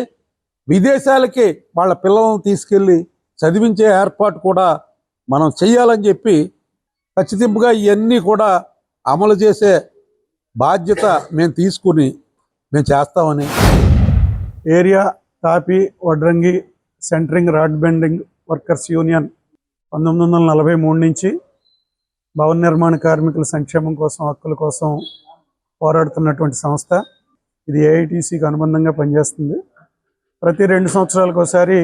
Speaker 9: విదేశాలకి వాళ్ళ పిల్లలను తీసుకెళ్ళి చదివించే ఏర్పాటు కూడా మనం చెయ్యాలని చెప్పి ఖచ్చితంగా ఇవన్నీ కూడా అమలు చేసే బాధ్యత మేము తీసుకుని మేము చేస్తామని. ఏరియా తాపీ వడ్రంగి centering rod bending workers union 1943 నుంచి భవన నిర్మాణ కార్మికుల సంక్షేమం కోసం, హక్కుల కోసం పోరాడుతున్నటువంటి సంస్థ. ఇది ఏఐటీసీకి అనుబంధంగా పనిచేస్తుంది. ప్రతి 2 సంవత్సరాలకు ఒకసారి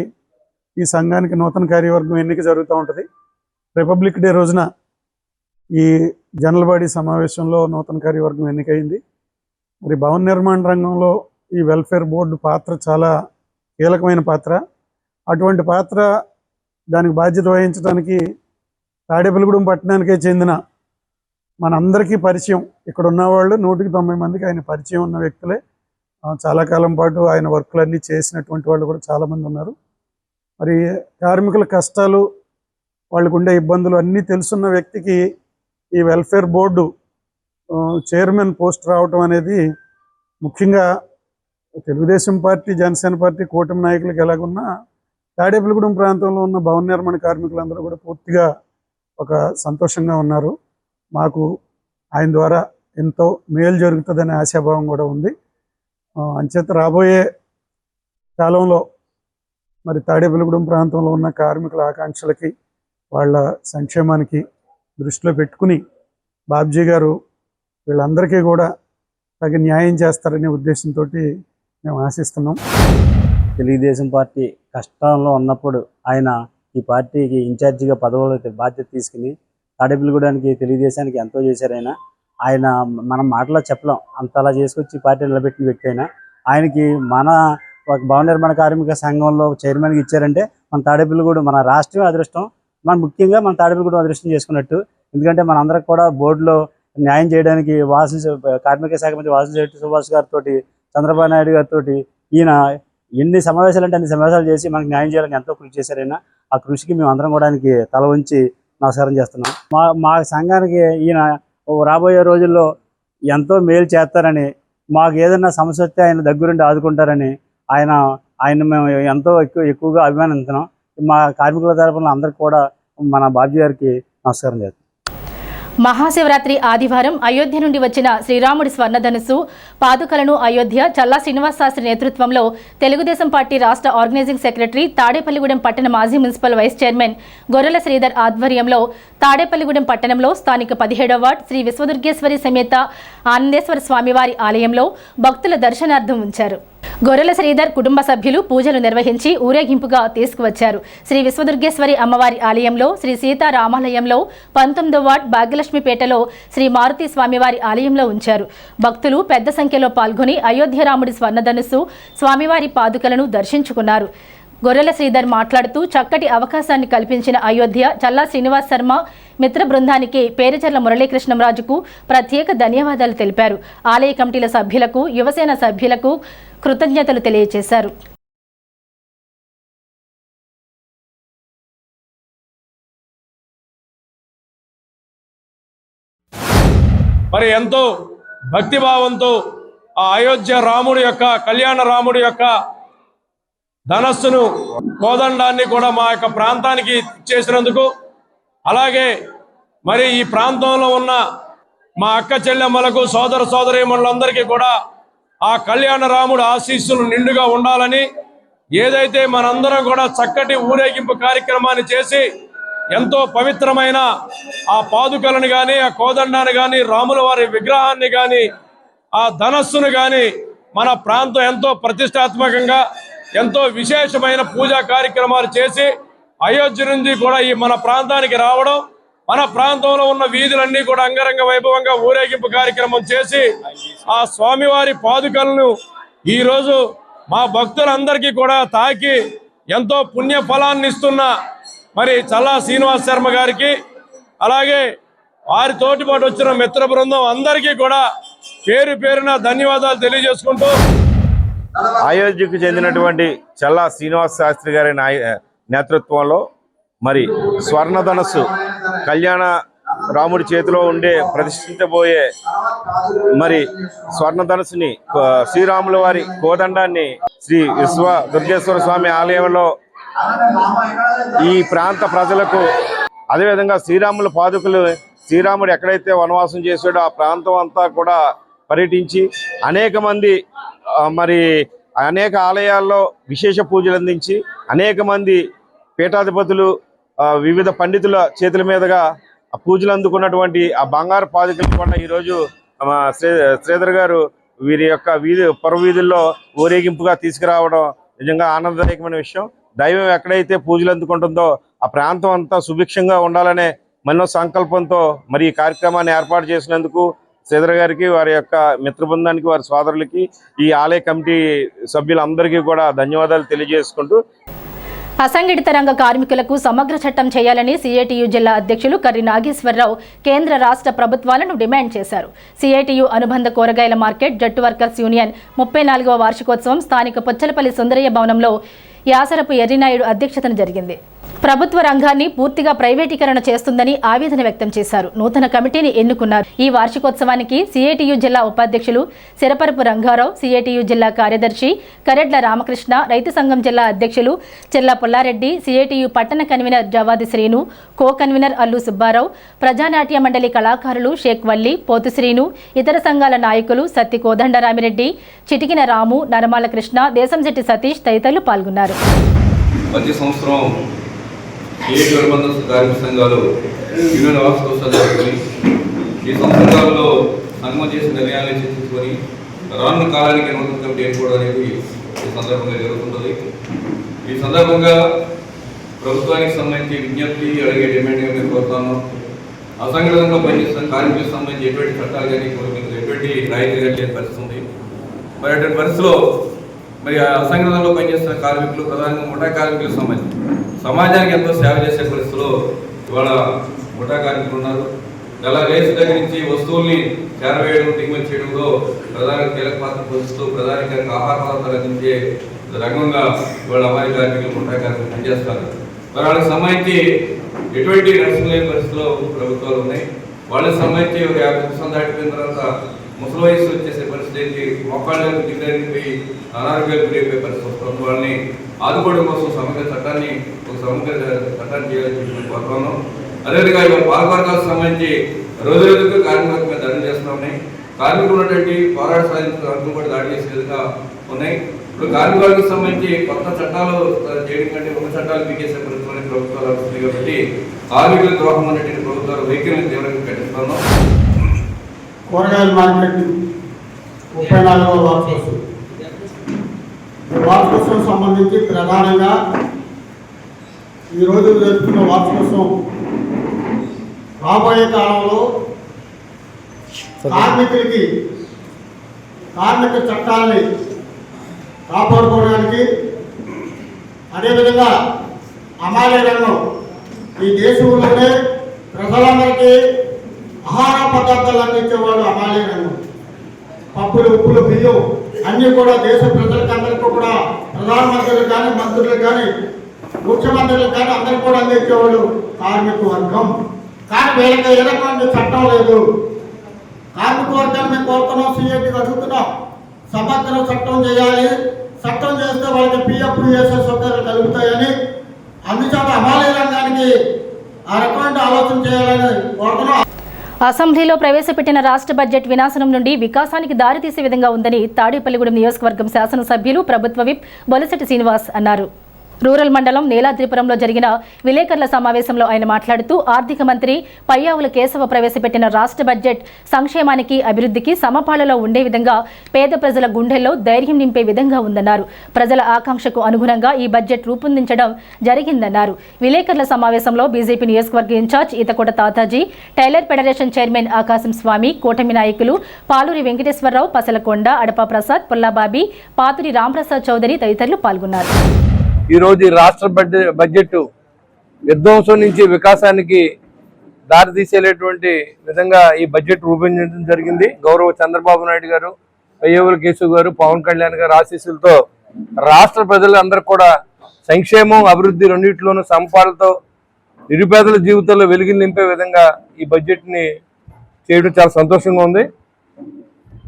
Speaker 9: ఈ సంఘానికి నూతన కార్యవర్గం ఎన్నిక జరుగుతూ ఉంటుంది. రిపబ్లిక్ డే రోజున ఈ జనరల్ బాడీ సమావేశంలో నూతన కార్యవర్గం ఎన్నికైంది. మరి భవన నిర్మాణ రంగంలో ఈ వెల్ఫేర్ బోర్డు పాత్ర చాలా కీలకమైన పాత్ర. అటువంటి పాత్ర, దానికి బాధ్యత వహించడానికి తాడేపల్లిగూడెం పట్టణానికే చెందిన మనందరికీ పరిచయం, ఇక్కడ ఉన్నవాళ్ళు 190 మందికి ఆయన పరిచయం ఉన్న వ్యక్తులే. చాలా కాలం పాటు ఆయన వర్కులన్నీ చేసినటువంటి వాళ్ళు కూడా చాలామంది ఉన్నారు. మరి కార్మికుల కష్టాలు, వాళ్ళకు ఉండే ఇబ్బందులు అన్నీ తెలుసున్న వ్యక్తికి ఈ వెల్ఫేర్ బోర్డు చైర్మన్ పోస్ట్ రావటం అనేది ముఖ్యంగా తెలుగుదేశం పార్టీ, జనసేన పార్టీ, కూటమి నాయకులకు ఎలాగున్నా తాడేపల్లిగూడెం ప్రాంతంలో ఉన్న భవన నిర్మాణ కార్మికులందరూ కూడా పూర్తిగా ఒక సంతోషంగా ఉన్నారు. మాకు ఆయన ద్వారా ఎంతో మేలు జరుగుతుందనే ఆశాభావం కూడా ఉంది. అంచేత రాబోయే కాలంలో మరి తాడేపల్లిగూడెం ప్రాంతంలో ఉన్న కార్మికుల ఆకాంక్షలకి, వాళ్ళ సంక్షేమానికి దృష్టిలో పెట్టుకుని బాబ్జీ గారు వీళ్ళందరికీ కూడా తగిన న్యాయం చేస్తారనే ఉద్దేశంతో మేము ఆశిస్తున్నాం.
Speaker 10: తెలుగుదేశం పార్టీ కష్టంలో ఉన్నప్పుడు ఆయన ఈ పార్టీకి ఇన్ఛార్జిగా పదవులు బాధ్యత తీసుకుని తాడేపల్లిగూడానికి, తెలుగుదేశానికి ఎంతో చేశారు. ఆయన మనం మాటలో చెప్పలేం, అంతలా చేసుకొచ్చి పార్టీ నిలబెట్టిన వ్యక్తి అయినా ఆయనకి మన ఒక భవన నిర్మాణ కార్మిక సంఘంలో చైర్మన్గా ఇచ్చారంటే మన తాడేపల్లిగూడెం, మన రాష్ట్రం అదృష్టం, ముఖ్యంగా మన తాడేపల్లిగూడెం అదృష్టం చేసుకున్నట్టు. ఎందుకంటే మనందరికి కూడా బోర్డులో న్యాయం చేయడానికి కార్మిక శాఖ మంత్రి వాసంశెట్టి సుభాష్ గారితో, చంద్రబాబు నాయుడు గారితో ఈయన ఎన్ని సమావేశాలు అంటే అన్ని సమావేశాలు చేసి మనకు న్యాయం చేయాలని ఎంతో కృషి చేశారైనా. ఆ కృషికి మేము అందరం కూడా తల వంచి నమస్కారం చేస్తున్నాం. మా సంఘానికి ఈయన రాబోయే రోజుల్లో ఎంతో మేలు చేస్తారని మాకు ఏదైనా సమస్య వస్తే ఆయన దగ్గరుండి ఆదుకుంటారని ఆయన మేము ఎంతో ఎక్కువగా అభిమానిస్తున్నాం. మా కార్మికుల తరపున అందరికీ కూడా మన బాబీ గారికి నమస్కారం చేస్తాం.
Speaker 1: మహాశివరాత్రి ఆదివారం అయోధ్య నుండి వచ్చిన శ్రీరాముడి స్వర్ణధనుసు పాదుకలను అయోధ్య చల్లా శ్రీనివాస్ శాస్త్రి నేతృత్వంలో తెలుగుదేశం పార్టీ రాష్ట్ర ఆర్గనైజింగ్ సెక్రటరీ తాడేపల్లిగూడెం పట్టణ మాజీ మున్సిపల్ వైస్ చైర్మన్ గొర్రెల శ్రీధర్ ఆధ్వర్యంలో తాడేపల్లిగూడెం పట్టణంలో స్థానిక 17వ వార్డ్ శ్రీ విశ్వదుర్గేశ్వరి సమేత ఆనందేశ్వర స్వామివారి ఆలయంలో భక్తుల దర్శనార్థం ఉంచారు. గొర్రెల శ్రీధర్ కుటుంబ సభ్యులు పూజలు నిర్వహించి ఊరేగింపుగా తీసుకువచ్చారు. శ్రీ విశ్వదుర్గేశ్వరి అమ్మవారి ఆలయంలో, శ్రీ సీతారామాలయంలో, 19వ వార్డ్ భాగ్యలక్ష్మిపేటలో శ్రీ మారుతి స్వామివారి ఆలయంలో ఉంచారు. భక్తులు పెద్ద సంఖ్యలో పాల్గొని అయోధ్య రాముడి స్వర్ణధనుస్సు స్వామివారి పాదుకలను దర్శించుకున్నారు. గొర్రెల శ్రీధర్ మాట్లాడుతూ చక్కటి అవకాశాన్ని కల్పించిన అయోధ్య చల్లా శ్రీనివాస్ శర్మ మిత్ర బృందానికి పేరుచర్ల మురళీకృష్ణంరాజుకు ప్రత్యేక ధన్యవాదాలు తెలిపారు. ఆలయ కమిటీల సభ్యులకు, యువసేన సభ్యులకు కృతజ్ఞతలు తెలియజేశారు.
Speaker 11: మరి ఎంతో భక్తిభావంతో ఆ అయోధ్య రాముడి యొక్క కళ్యాణ రాముడి యొక్క ధనస్సును కోదండాన్ని కూడా మా యొక్క ప్రాంతానికి ఇచ్చేసినందుకు, అలాగే మరి ఈ ప్రాంతంలో ఉన్న మా అక్క చెల్లెమ్మలకు సోదర సోదరీమణులందరికీ కూడా ఆ కళ్యాణ రాముడు ఆశీస్సులు నిండుగా ఉండాలని, ఏదైతే మనందరం కూడా చక్కటి ఊరేగింపు కార్యక్రమాన్ని చేసి ఎంతో పవిత్రమైన ఆ పాదుకలను కానీ, ఆ కోదండాన్ని కానీ, రాముల వారి విగ్రహాన్ని కానీ, ఆ ధనస్సును కానీ మన ప్రాంతం ఎంతో ప్రతిష్టాత్మకంగా ఎంతో విశేషమైన పూజా కార్యక్రమాలు చేసి అయోధ్య నుంచి కూడా ఈ మన ప్రాంతానికి రావడం, మన ప్రాంతంలో ఉన్న వీధులన్నీ కూడా అంగరంగ వైభవంగా ఊరేగింపు కార్యక్రమం చేసి ఆ స్వామివారి పాదుకలను ఈరోజు మా భక్తులందరికీ కూడా తాకి ఎంతో పుణ్య ఫలాన్ని ఇస్తున్న మరి చల్లా శ్రీనివాస్ శర్మ గారికి, అలాగే వారి తోటిపాటు వచ్చిన మిత్ర బృందం అందరికీ కూడా పేరు పేరున ధన్యవాదాలు తెలియజేసుకుంటూ,
Speaker 12: అయోధ్యకు చెందినటువంటి చల్లా శ్రీనివాస్ శాస్త్రి గారి నేతృత్వంలో మరి స్వర్ణధనస్సు కళ్యాణ రాముడి చేతిలో ఉండే ప్రతిష్ఠించబోయే మరి స్వర్ణధనస్సుని శ్రీరాముల వారి కోదండాన్ని శ్రీ విశ్వ దుర్గేశ్వర స్వామి ఆలయంలో ఈ ప్రాంత ప్రజలకు, అదేవిధంగా శ్రీరాముల పాదుకలు, శ్రీరాముడు ఎక్కడైతే వనవాసం చేశాడో ఆ ప్రాంతం అంతా కూడా పర్యటించి అనేక మంది మరి అనేక ఆలయాల్లో విశేష పూజలు అందించి అనేక మంది పీఠాధిపతులు వివిధ పండితుల చేతుల మీదుగా పూజలు అందుకున్నటువంటి ఆ బంగారు పాదుకలు కూడా ఈరోజు శ్రీధర్ గారు వీరి యొక్క పురవీధుల్లో ఊరేగింపుగా తీసుకురావడం నిజంగా ఆనందదాయకమైన విషయం. దైవం ఎక్కడైతే పూజలు అందుకుంటుందో ఆ ప్రాంతం అంతా సుభిక్షంగా ఉండాలనే మనో సంకల్పంతో మరి ఈ కార్యక్రమాన్ని ఏర్పాటు చేసినందుకు శ్రీధర్ గారికి, వారి యొక్క మిత్ర బృందానికి, వారి సోదరులకి, ఈ ఆలయ కమిటీ సభ్యులందరికీ కూడా ధన్యవాదాలు తెలియజేసుకుంటూ,
Speaker 1: అసంఘటిత రంగ కార్మికులకు సమగ్ర చట్టం చేయాలని సిఐటియు జిల్లా అధ్యక్షులు కర్రి నాగేశ్వరరావు కేంద్ర రాష్ట్ర ప్రభుత్వాలను డిమాండ్ చేశారు. సిఐటియు అనుబంధ కూరగాయల మార్కెట్ జట్టు వర్కర్స్ యూనియన్ 34వ వార్షికోత్సవం స్థానిక పొచ్చలపల్లి సుందరయ్య భవనంలో యాసరపు ఎర్రినాయుడు అధ్యక్షతన జరిగింది. ప్రభుత్వ రంగాన్ని పూర్తిగా ప్రైవేటీకరణ చేస్తుందని ఆవేదన వ్యక్తం చేశారు. నూతన కమిటీని ఎన్నుకున్నారు. ఈ వార్షికోత్సవానికి సిఐటియు జిల్లా ఉపాధ్యక్షులు సిరపరపు రంగారావు, సిఐటియు జిల్లా కార్యదర్శి కరెడ్ల రామకృష్ణ, రైతు సంఘం జిల్లా అధ్యక్షులు చెల్లా పుల్లారెడ్డి, సిఐటియు పట్టణ convener Javadi Srinu, co convener Allu Subbarao, ప్రజానాట్య మండలి కళాకారులు షేక్ వల్లి, పోతు శ్రీను, ఇతర సంఘాల నాయకులు సత్తి కోదండరామిరెడ్డి, చిటికిన రాము, నరమాల కృష్ణ, దేశంశెట్టి సతీష్ తదితరులు పాల్గొన్నారు.
Speaker 3: ప్రతి సంవత్సరం ఏడు అనుబంధ కార్మిక సంఘాలు యూనియన్ వార్షికోత్సవాలు జరుపుకొని ఈ సందర్భాల్లో సంఘం చేసిన నిర్ణయాలను చర్చించుకొని రానున్న కాలానికి నూతన కమిటీ ఏర్పడడం అనేది ఈ సందర్భంగా జరుగుతుంటుంది. ఈ సందర్భంగా ప్రభుత్వానికి సంబంధించి విజ్ఞప్తి అడిగే డిమాండ్గా మేము కోరుతాము. అసంఘటితంగా పనిచేస్తున్న కార్మికులకు సంబంధించి ఎటువంటి చట్టాలు కానీ ఎటువంటి రాయితీ కానీ పరిస్థితి ఉంది. మరి అటువంటి పరిస్థితిలో మరి అసంఘటితంలో పనిచేస్తున్న కార్మికులు, ప్రధానంగా ముఠా కార్మికులకు సంబంధించి సమాజానికి ఎంతో సేవ చేసే పరిస్థితిలో ఇవాళ ముఠా కార్మికులు ఉన్నారు. నెల రేసు దగ్గర నుంచి వస్తువుల్ని చేరవేయడం, దిగుమతి చేయడంలో ప్రధాన కీలక పాత్ర పోషిస్తూ ప్రధానికంగా ఆహార పదార్థాలు అందించే రంగంగా ఇవాళ అమ్మాయి కార్మికులు, ముఠా కార్మికులు పనిచేస్తారు. మరి వాళ్ళకి సంబంధించి ఎటువంటి రక్షణ లేని పరిస్థితిలో ప్రభుత్వాలు ఉన్నాయి. వాళ్ళకి సంబంధించి ఒక 50 సంవత్సరాలు దాటిపోయిన తర్వాత ముసలి వయసు వచ్చేసే పరిస్థితి ఇదేంటి మోకాళ్ళకు గిన్నెపోయి అనారోగ్యాలు గురైపోయే పరిస్థితి వస్తుంది. వాళ్ళని ఆదుకోవడం కోసం ఒక సమగ్ర చట్టాన్ని చేయాలని కోరుతున్నాం. అదేవిధంగా ఇవాళ పాలకవర్గాలకు సంబంధించి రోజు రోజుకు కార్మికుల మీద దాడి చేస్తూ ఉన్నాయి. కార్మికులు ఉన్నటువంటి పోరాట సాధించిన కూడా దాడి చేసే విధంగా ఉన్నాయి. ఇప్పుడు కార్మికులకు సంబంధించి కొత్త చట్టాలు చేయడం కంటే ఉన్న చట్టాలు పీకేసే ప్రభుత్వాన్ని ప్రభుత్వాలు వస్తుంది కాబట్టి కార్మికుల ద్రోహం ఉన్నటువంటి ప్రభుత్వాలు వైఖరిని తీవ్రంగా ఖండిస్తున్నాం.
Speaker 4: కూరగాయల మార్కెట్ 34వ వార్షికోత్సవం. ఈ వార్షికోత్సవం సంబంధించి ప్రధానంగా ఈరోజు జరుపుకున్న వార్షికోత్సవం రాబోయే కాలంలో కార్మికులకి కార్మిక చట్టాలని కాపాడుకోవడానికి, అదేవిధంగా అమాలి రంగం ఈ దేశంలోనే ప్రజలందరికీ ఆహార పదార్థాలు అందించేవాళ్ళు అమాలి రంగం. పప్పులు, ఉప్పులు, బియ్యం అన్నీ కూడా దేశ ప్రజలకు అందరికీ కూడా ప్రధానమంత్రులు కానీ, మంత్రులు కానీ, ముఖ్యమంత్రులు కానీ అందరికీ కూడా అందించేవాళ్ళు కార్మిక వర్గం. కానీ వీళ్ళకి ఏ రకమైన చట్టం లేదు. కార్మిక వర్గాన్ని మేము కోరుతున్నాం, సిఐటికి అడుగుతున్నాం, సమగ్ర చట్టం చేయాలి. చట్టం చేస్తే వాళ్ళకి పిఎఫ్, ఈఎస్ఐ సౌకర్యాలు కలుగుతాయని, అందుచేత అమాలి రంగానికి ఆ రకమైన ఆలోచన చేయాలని కోరుతున్నాం.
Speaker 1: అసెంబ్లీలో ప్రవేశపెట్టిన రాష్ట్ర బడ్జెట్ వినాశనం నుండి వికాసానికి దారితీసే విధంగా ఉందని తాడేపల్లిగూడెం నియోజకవర్గం శాసనసభ్యులు ప్రభుత్వ విప్ బొలిశెట్టి శ్రీనివాస్ అన్నారు. రూరల్ మండలం నీలాద్రిపురంలో జరిగిన విలేకరుల సమావేశంలో ఆయన మాట్లాడుతూ ఆర్థిక మంత్రి పయ్యావుల కేశవ ప్రవేశపెట్టిన రాష్ట్ర బడ్జెట్ సంక్షేమానికి, అభివృద్ధికి సమపాలలో ఉండే విధంగా పేద ప్రజల గుండెల్లో ధైర్యం నింపే విధంగా ఉందన్నారు. ప్రజల ఆకాంక్షకు అనుగుణంగా ఈ బడ్జెట్ రూపొందించడం జరిగిందన్నారు. విలేకరుల సమావేశంలో బీజేపీ నియోజకవర్గ incharge Eethakota Tataji, tailor federation chairman Akasam Swamy, కూటమి నాయకులు పాలూరి వెంకటేశ్వరరావు, పసలకొండ, అడపా ప్రసాద్, పుల్లాబాబీ, పాతురి రాంప్రసాద్ చౌదరి తదితరులు పాల్గొన్నారు.
Speaker 3: ఈరోజు ఈ రాష్ట్ర బడ్జెట్ విధ్వంసం నుంచి వికాసానికి దారితీసేటువంటి విధంగా ఈ బడ్జెట్ రూపొందించడం జరిగింది. గౌరవ చంద్రబాబు నాయుడు గారు, పయ్యావుల కేశవ్ గారు, పవన్ కళ్యాణ్ గారు ఆశీస్సులతో రాష్ట్ర ప్రజలందరూ కూడా సంక్షేమం, అభివృద్ధి రెండింటిలోనూ సమపాలతో నిరుపేదల జీవితంలో వెలుగులు నింపే విధంగా ఈ బడ్జెట్ని చేయడం చాలా సంతోషంగా ఉంది.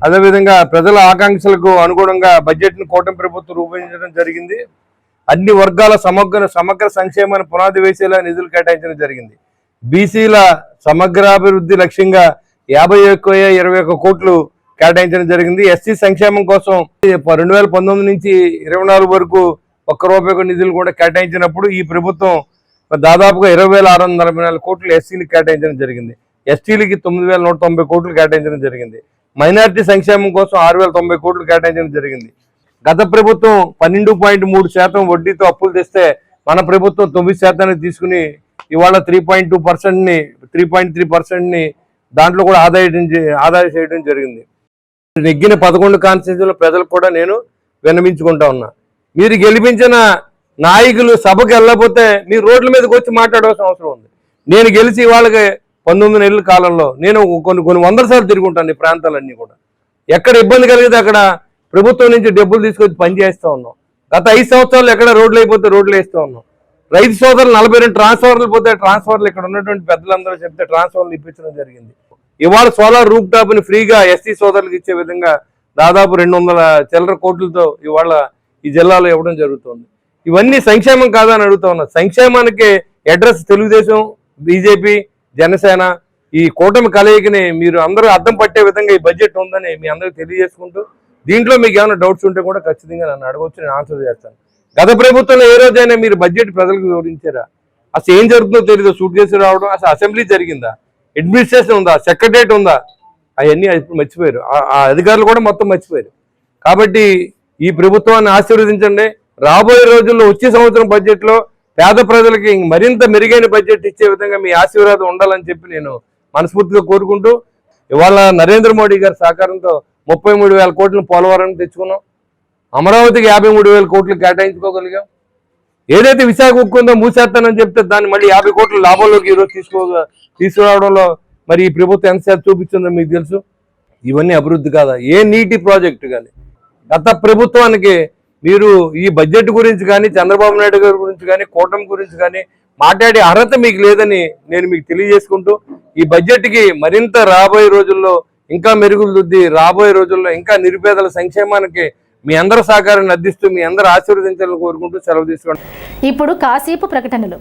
Speaker 3: అదేవిధంగా ప్రజల ఆకాంక్షలకు అనుగుణంగా బడ్జెట్ని కూటమి ప్రభుత్వం రూపొందించడం జరిగింది. అన్ని వర్గాల సమగ్ర సంక్షేమాన్ని పునాది వేసేలా నిధులు కేటాయించడం జరిగింది. బీసీల సమగ్రాభివృద్ధి లక్ష్యంగా 51 కోట్లు కేటాయించడం జరిగింది. ఎస్సీ సంక్షేమం కోసం 2019 నుంచి 24 వరకు ₹1 నిధులు కూడా కేటాయించినప్పుడు ఈ ప్రభుత్వం దాదాపుగా 20,644 కోట్లు ఎస్సీలకు కేటాయించడం జరిగింది. ఎస్టీలకి 9,190 కోట్లు కేటాయించడం జరిగింది. మైనారిటీ సంక్షేమం కోసం 6,090 కోట్లు కేటాయించడం జరిగింది. గత ప్రభుత్వం 12.3% వడ్డీతో అప్పులు తెస్తే మన ప్రభుత్వం 9% తీసుకుని ఇవాళ 3.3% దాంట్లో కూడా ఆదాయం చేయడం జరిగింది. నెగ్గిన 11 కాన్స్టిట్యూన్సీల ప్రజలకు కూడా నేను విన్నవించుకుంటా ఉన్నా, మీరు గెలిపించిన నాయకులు సభకు వెళ్ళకపోతే మీరు రోడ్ల మీదకి వచ్చి మాట్లాడాల్సిన అవసరం ఉంది. నేను గెలిచి వాళ్ళకి 19 నెలల కాలంలో నేను కొన్ని వందల సార్లు తిరుగుంటాను ఈ ప్రాంతాలన్నీ కూడా. ఎక్కడ ఇబ్బంది కలిగితే అక్కడ ప్రభుత్వం నుంచి డబ్బులు తీసుకొచ్చి పనిచేస్తూ ఉన్నాం. గత 5 సంవత్సరాలు ఎక్కడ రోడ్లు అయిపోతే రోడ్లు వేస్తూ ఉన్నాం. రైతు సోదరులు 42 ట్రాన్స్ఫార్మర్లు పోతే ట్రాన్స్ఫార్మర్లు ఇక్కడ ఉన్నటువంటి పెద్దలందరూ చెప్తే ట్రాన్స్ఫార్మర్లు ఇప్పించడం జరిగింది. ఇవాళ సోలార్ రూప్ టాప్ని ఫ్రీగా ఎస్సీ సోదరులకు ఇచ్చే విధంగా దాదాపు 200 చిల్లర కోట్లతో ఇవాళ ఈ జిల్లాలో ఇవ్వడం జరుగుతుంది. ఇవన్నీ సంక్షేమం కాదని అడుగుతా ఉన్నా. సంక్షేమానికి అడ్రస్ తెలుగుదేశం, బీజేపీ, జనసేన ఈ కూటమి కలయికని మీరు అందరూ అర్థం పట్టే విధంగా ఈ బడ్జెట్ ఉందని మీ అందరికీ తెలియజేసుకుంటూ, దీంట్లో మీకు ఏమైనా డౌట్స్ ఉంటే కూడా ఖచ్చితంగా నన్ను అడగవచ్చు, నేను ఆన్సర్ చేస్తాను. గత ప్రభుత్వంలో ఏ రోజైనా మీరు బడ్జెట్ ప్రజలకు వివరించారా? అసలు ఏం జరుగుతుందో తెలియదు. సూట్ కేసు రావడం, అసలు అసెంబ్లీ జరిగిందా, అడ్మినిస్ట్రేషన్ ఉందా, సెక్రటరియట్ ఉందా, అవన్నీ మర్చిపోయారు. ఆ అధికారులు కూడా మొత్తం మర్చిపోయారు. కాబట్టి ఈ ప్రభుత్వాన్ని ఆశీర్వదించండి. రాబోయే రోజుల్లో వచ్చే సంవత్సరం బడ్జెట్లో పేద ప్రజలకి మరింత మెరుగైన బడ్జెట్ ఇచ్చే విధంగా మీ ఆశీర్వాదం ఉండాలని చెప్పి నేను మనస్ఫూర్తిగా కోరుకుంటూ, ఇవాళ నరేంద్ర మోడీ గారి సహకారంతో 33,000 కోట్లు పోలవరానికి తెచ్చుకున్నాం. అమరావతికి 53,000 కోట్లు కేటాయించుకోగలిగాం. ఏదైతే విశాఖ ఉక్కు ఉందో మూసేస్తానని చెప్తే దాన్ని మళ్ళీ 50 కోట్ల లాభంలోకి ఈరోజు తీసుకురావడంలో మరి ఈ ప్రభుత్వం ఎంతసేపు చూపించిందో మీకు తెలుసు. ఇవన్నీ అభివృద్ధి కాదా? ఏ నీటి ప్రాజెక్టు కానీ గత ప్రభుత్వానికి మీరు ఈ బడ్జెట్ గురించి కానీ, చంద్రబాబు నాయుడు గారి గురించి కానీ, కూటమి గురించి కానీ మాట్లాడే అర్హత మీకు లేదని నేను మీకు తెలియజేసుకుంటూ, ఈ బడ్జెట్కి మరింత రాబోయే రోజుల్లో ఇంకా మెరుగుదిద్ది రాబోయే రోజుల్లో ఇంకా నిరుపేదల సంక్షేమానికి మీ అందరి సహకారాన్ని అందిస్తూ మీ అందరూ ఆశీర్వదించాలని కోరుకుంటూ సెలవు తీసుకోండి.
Speaker 1: ఇప్పుడు కాసేపు ప్రకటనలు.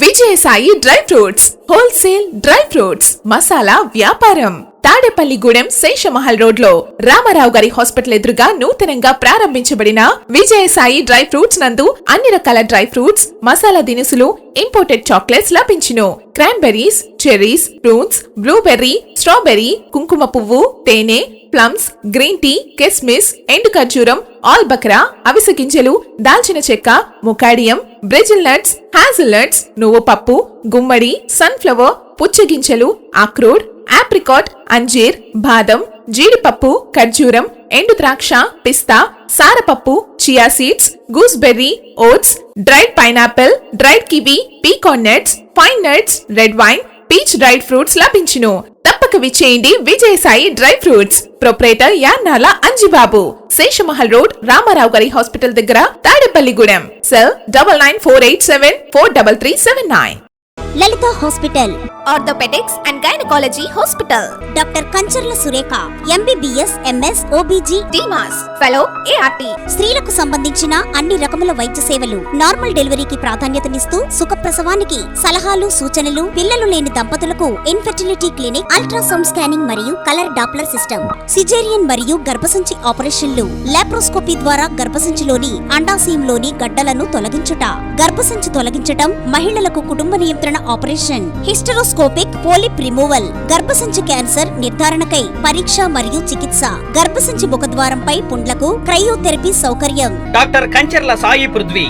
Speaker 13: Vijayasai dry fruits wholesale dry fruits masala వ్యాపారం తాడేపల్లిగూడెం శేషమహల్ రోడ్ లో రామారావు గారి హాస్పిటల్ ఎదురుగా నూతనంగా ప్రారంభించబడిన విజయసాయి డ్రై ఫ్రూట్స్ నందు అన్ని రకాల డ్రై ఫ్రూట్స్ మసాలా దినుసులు ఇంపోర్టెడ్ చాక్లెట్స్ లభించును. Cranberries, cherries, prunes, blueberry, strawberry, కుంకుమ పువ్వు, తేనె, ప్లమ్స్, గ్రీన్ టీ, కిస్మిస్, ఎండు ఖర్జూరం, ఆల్ బక్రా, అవిసె గింజలు, దాల్చిన చెక్క, ముకాడియం, బ్రెజిల్ నట్స్, హ్యాజిల్ నట్స్, నువ్వు పప్పు, గుమ్మడి, సన్ఫ్లవర్, పుచ్చగింజలు, అక్రోడ్, ఆప్రికాట్, అంజీర్, బాదం, జీడిపప్పు, ఖర్జూరం, ఎండు ద్రాక్ష, పిస్తా, సారపప్పు, chia seeds, gooseberry, oats, dried pineapple, dried kiwi, pecan nuts, fine nuts, red wine, peach dried fruits లభించును. తప్పక విచ్చేయండి Vijayasai dry fruits. Proprietor Yannala Anjibabu, Seshamahal road, Ramarao గారి హాస్పిటల్ దగ్గర, తాడేపల్లిగూడెం. Cell 9948743379.
Speaker 14: Lalitha hospital,
Speaker 13: orthopaedics and gynaecology hospital.
Speaker 14: Doctor Kancharla Surekha, MBBS, MS, OBG,
Speaker 13: DMAS, fellow, ART.
Speaker 14: స్త్రీలకు సంబంధించిన అన్ని రకముల వైద్య సేవలు, నార్మల్ డెలివరీకి ప్రాధాన్యతనిస్తూ సుఖప్రసవానికి సలహాలు, సూచనలు, పిల్లలు లేని దంపతులకు ఇన్ఫెర్టిలిటీ క్లినిక్, అల్ట్రాసౌండ్ స్కానింగ్ మరియు కలర్ డాప్లర్ సిస్టమ్, సిజేరియన్ మరియు గర్భసంచి ఆపరేషన్లు, లాప్రోస్కోపీ ద్వారా గర్భసంచిలోని అండాశయంలోని గడ్డలను తొలగించుట, గర్భసంచి తొలగించటం, మహిళలకు కుటుంబ నియంత్రణ ఆపరేషన్, హిస్టరోస్కోపిక్ పోలిప్ రిమూవల్, గర్భసంచి క్యాన్సర్ నిర్ధారణకై పరీక్ష మరియు చికిత్స, గర్భసంచి ముఖద్వారంపై పుండ్లకు క్రయోథెరపీ సౌకర్యం.
Speaker 15: Doctor Kancharla Sai Prithvi,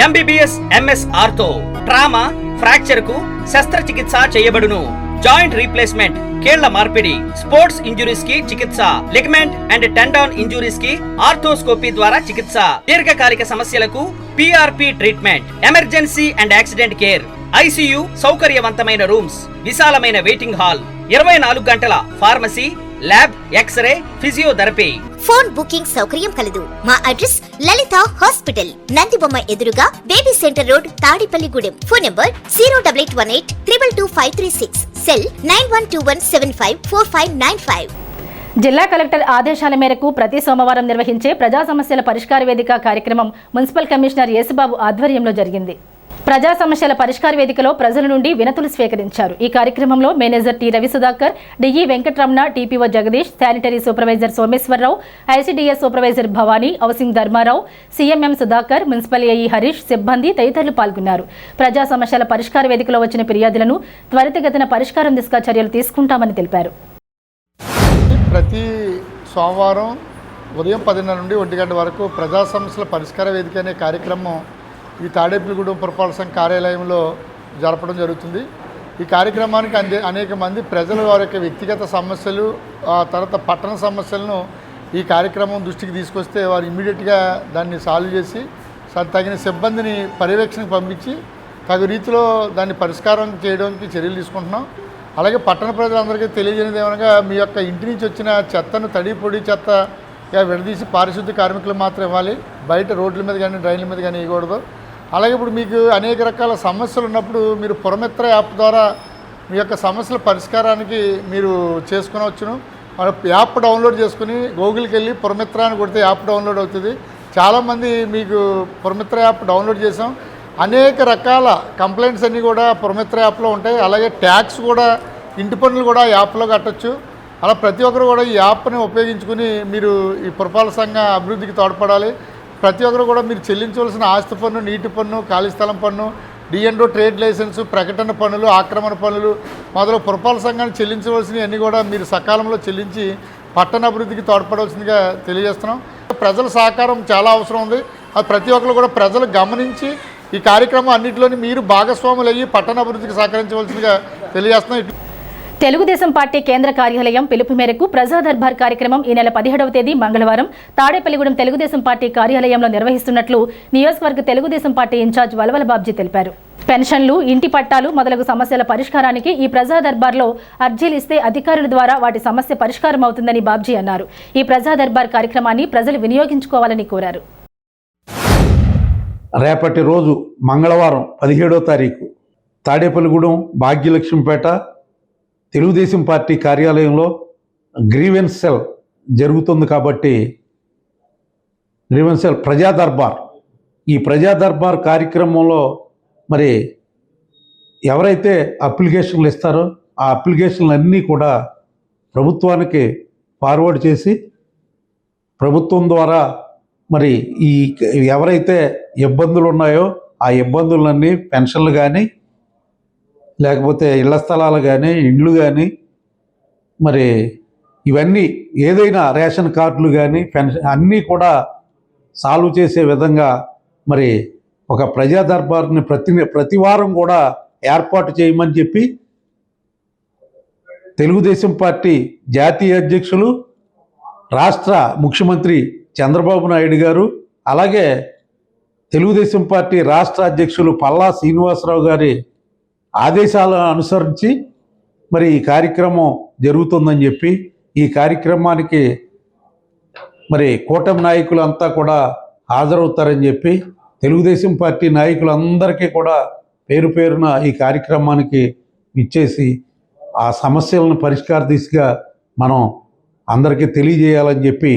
Speaker 15: MBBS, MS ortho, trauma, fracture కు శస్త్రచికిత్స చేయబడును. జాయింట్ రీప్లేస్మెంట్, కీళ్ల మార్పిడి, స్పోర్ట్స్ ఇంజురీస్ కి చికిత్స, లిగమెంట్ అండ్ టెండాన్ ఇంజురీస్ కి ఆర్థోస్కోపీ ద్వారా చికిత్స, దీర్ఘకాలిక సమస్యలకు PRP treatment, emergency and accident care, ICU సౌకర్యవంతమైన రూమ్స్, విశాలమైన వెయిటింగ్ హాల్, 24 గంటల pharmacy, lab, X ray, physiotherapy.
Speaker 14: Phone booking సౌకర్యం కలదు. మా అడ్రస్ లలిత హాస్పిటల్, నందిబొమ్మ ఎదురుగా, baby centre road, Tadepalligudem. Phone number 08818222536, cell 9121754595.
Speaker 1: జిల్లా కలెక్టర్ ఆదేశాల మేరకు ప్రతి సోమవారం నిర్వహించే ప్రజా సమస్యల పరిష్కార వేదిక కార్యక్రమం మున్సిపల్ కమిషనర్ యేసుబాబు ఆధ్వర్యంలో జరిగింది. ప్రజా సమస్యల పరిష్కార వేదికలో ప్రజల నుండి వినతులు స్వీకరించారు. ఈ కార్యక్రమంలో manager T Ravi Sudhakar, DE Venkataramana, TPO Jagadish, sanitary supervisor Someswararao, ICDS supervisor Bhavani, housing Dharmarao, CMM Sudhakar, municipal AE Harish, సిబ్బంది తదితరులు పాల్గొన్నారు. ప్రజా సమస్యల పరిష్కార వేదికలో వచ్చిన ఫిర్యాదులను త్వరితగతిన పరిష్కారం దిశగా చర్యలు తీసుకుంటామని తెలిపారు.
Speaker 16: ప్రతి సోమవారం ఉదయం 10:30 నుండి 1 గంట వరకు ప్రజా సమస్యల పరిష్కార వేదిక అనే కార్యక్రమం ఈ తాడేపల్లిగూడెం పురపాలక సంఘ కార్యాలయంలో జరపడం జరుగుతుంది. ఈ కార్యక్రమానికి అనేక మంది ప్రజలు వారి యొక్క వ్యక్తిగత సమస్యలు, తర్వాత పట్టణ సమస్యలను ఈ కార్యక్రమం దృష్టికి తీసుకొస్తే వారు ఇమ్మీడియట్గా దాన్ని సాల్వ్ చేసి తగిన సిబ్బందిని పర్యవేక్షణకు పంపించి తగు రీతిలో దాన్ని పరిష్కారం చేయడానికి చర్యలు తీసుకుంటున్నాం. అలాగే పట్టణ ప్రజలందరికీ తెలియజేయనిది ఏమనగా మీ యొక్క ఇంటి నుంచి వచ్చిన చెత్తను తడి పొడి చెత్తగా విడదీసి పారిశుద్ధ్య కార్మికులు మాత్రం ఇవ్వాలి. బయట రోడ్ల మీద కానీ డ్రైన్ల మీద కానీ వేయకూడదు. అలాగే ఇప్పుడు మీకు అనేక రకాల సమస్యలు ఉన్నప్పుడు మీరు పురమిత్ర యాప్ ద్వారా మీ యొక్క సమస్యల పరిష్కారానికి మీరు చేసుకునవచ్చును. యాప్ డౌన్లోడ్ చేసుకుని గూగుల్కి వెళ్ళి పురమిత్ర అని కొడితే యాప్ డౌన్లోడ్ అవుతుంది. చాలామంది మీకు పురమిత్ర యాప్ డౌన్లోడ్ చేసాం. అనేక రకాల కంప్లైంట్స్ అన్నీ కూడా పురమిత్ర యాప్లో ఉంటాయి. అలాగే ట్యాక్స్ కూడా, ఇంటి పన్నులు కూడా యాప్లో కట్టచ్చు. అలా ప్రతి ఒక్కరు కూడా ఈ యాప్ని ఉపయోగించుకుని మీరు ఈ పురపాలక సంఘ అభివృద్ధికి తోడ్పడాలి. ప్రతి ఒక్కరు కూడా మీరు చెల్లించవలసిన ఆస్తి పన్ను, నీటి పన్ను, ఖాళీ స్థలం పన్ను, డిఎన్ఓ, ట్రేడ్ లైసెన్సు, ప్రకటన పన్నులు, ఆక్రమణ పన్నులు మొదలు పురపాలక సంఘాన్ని చెల్లించవలసినవి అన్నీ కూడా మీరు సకాలంలో చెల్లించి పట్టణ అభివృద్ధికి తోడ్పడవలసిందిగా తెలియజేస్తున్నాం. ప్రజల సహకారం చాలా అవసరం ఉంది. అది ప్రతి ఒక్కరు కూడా ప్రజలు గమనించి ఈ కార్యక్రమం అన్నింటిలోని మీరు భాగస్వాములు అయ్యి పట్టణ అభివృద్ధికి సహకరించవలసిందిగా తెలియజేస్తున్నాం.
Speaker 1: తెలుగుదేశం పార్టీ కేంద్ర కార్యాలయం పిలుపు మేరకు ప్రజా దర్బార్ కార్యక్రమం ఈ నెల 17వ తేదీ మంగళవారం తాడేపల్లిగూడెం తెలుగుదేశం పార్టీ కార్యాలయంలో నిర్వహిస్తున్నట్లు నియోజకవర్గ తెలుగుదేశం పార్టీ ఇన్ఛార్జ్ వలవల బాబ్జీ తెలిపారు. పెన్షన్లు, ఇంటి పట్టాలు మొదలగు సమస్యల పరిష్కారానికి ఈ ప్రజా దర్బార్లో అర్జీలు ఇస్తే అధికారుల ద్వారా వాటి సమస్య పరిష్కారం అవుతుందని బాబ్జీ అన్నారు. ఈ ప్రజా దర్బార్ కార్యక్రమాన్ని ప్రజలు వినియోగించుకోవాలని కోరారు.
Speaker 9: రేపటి రోజు మంగళవారం 17వ తారీఖు తాడేపల్లిగూడెం భాగ్యలక్ష్మిపేట తెలుగుదేశం పార్టీ కార్యాలయంలో గ్రీవెన్స్ సెల్ జరుగుతుంది కాబట్టి గ్రీవెన్స్ సెల్ ప్రజా దర్బార్, ఈ ప్రజా దర్బార్ కార్యక్రమంలో మరి ఎవరైతే అప్లికేషన్లు ఇస్తారో ఆ అప్లికేషన్లు అన్నీ కూడా ప్రభుత్వానికి ఫార్వర్డ్ చేసి ప్రభుత్వం ద్వారా మరి ఈ ఎవరైతే ఇబ్బందులు ఉన్నాయో ఆ ఇబ్బందులన్నీ పెన్షన్లు కానీ లేకపోతే ఇళ్ల స్థలాలు కానీ ఇండ్లు కానీ మరి ఇవన్నీ ఏదైనా రేషన్ కార్డులు కానీ పెన్షన్ అన్నీ కూడా సాల్వ్ చేసే విధంగా మరి ఒక ప్రజా దర్బార్ని ప్రతి వారం కూడా ఏర్పాటు చేయమని చెప్పి తెలుగుదేశం పార్టీ జాతీయ అధ్యక్షులు రాష్ట్ర ముఖ్యమంత్రి చంద్రబాబు నాయుడు గారు అలాగే తెలుగుదేశం పార్టీ రాష్ట్ర అధ్యక్షులు పల్లా శ్రీనివాసరావు గారి ఆదేశాలను అనుసరించి మరి ఈ కార్యక్రమం జరుగుతుందని చెప్పి ఈ కార్యక్రమానికి మరి కూటమి నాయకులంతా కూడా హాజరవుతారని చెప్పి తెలుగుదేశం పార్టీ నాయకులందరికీ కూడా పేరు పేరున ఈ కార్యక్రమానికి ఇచ్చేసి ఆ సమస్యలను పరిష్కార దిశగా మనం అందరికీ తెలియజేయాలని చెప్పి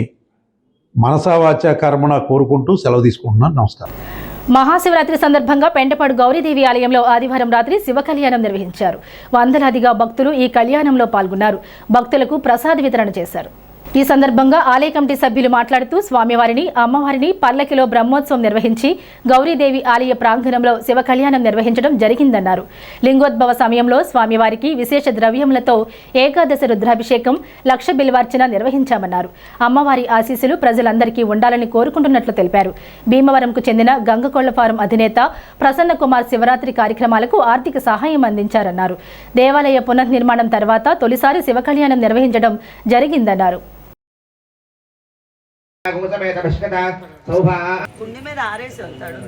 Speaker 9: మనసా వాచా కర్మణ కోరుకుంటూ సెలవు తీసుకుంటున్నాను. నమస్కారం.
Speaker 1: మహాశివరాత్రి సందర్భంగా పెంటపాడు గౌరీదేవి ఆలయంలో ఆదివారం రాత్రి శివ కళ్యాణం నిర్వహించారు. వందలాదిగా భక్తులు ఈ కళ్యాణంలో పాల్గొన్నారు. భక్తులకు ప్రసాద వితరణ చేశారు. ఈ సందర్భంగా ఆలయ కమిటీ సభ్యులు మాట్లాడుతూ స్వామివారిని అమ్మవారిని పల్లకిలో బ్రహ్మోత్సవం నిర్వహించి గౌరీదేవి ఆలయ ప్రాంగణంలో శివ కళ్యాణం నిర్వహించడం జరిగిందన్నారు. లింగోద్భవ సమయంలో స్వామివారికి విశేష ద్రవ్యములతో ఏకాదశ రుద్రాభిషేకం, లక్ష బిల్వార్చన నిర్వహించామన్నారు. అమ్మవారి ఆశీస్సులు ప్రజలందరికీ ఉండాలని కోరుకుంటున్నట్లు తెలిపారు. భీమవరంకు చెందిన గంగకొళ్ల ఫారం అధినేత ప్రసన్న కుమార్ శివరాత్రి కార్యక్రమాలకు ఆర్థిక సహాయం అందించారన్నారు. దేవాలయ పునర్నిర్మాణం తర్వాత తొలిసారి శివ కళ్యాణం నిర్వహించడం జరిగిందన్నారు.
Speaker 17: కుండి మీద ఆరేసి వస్తాడు.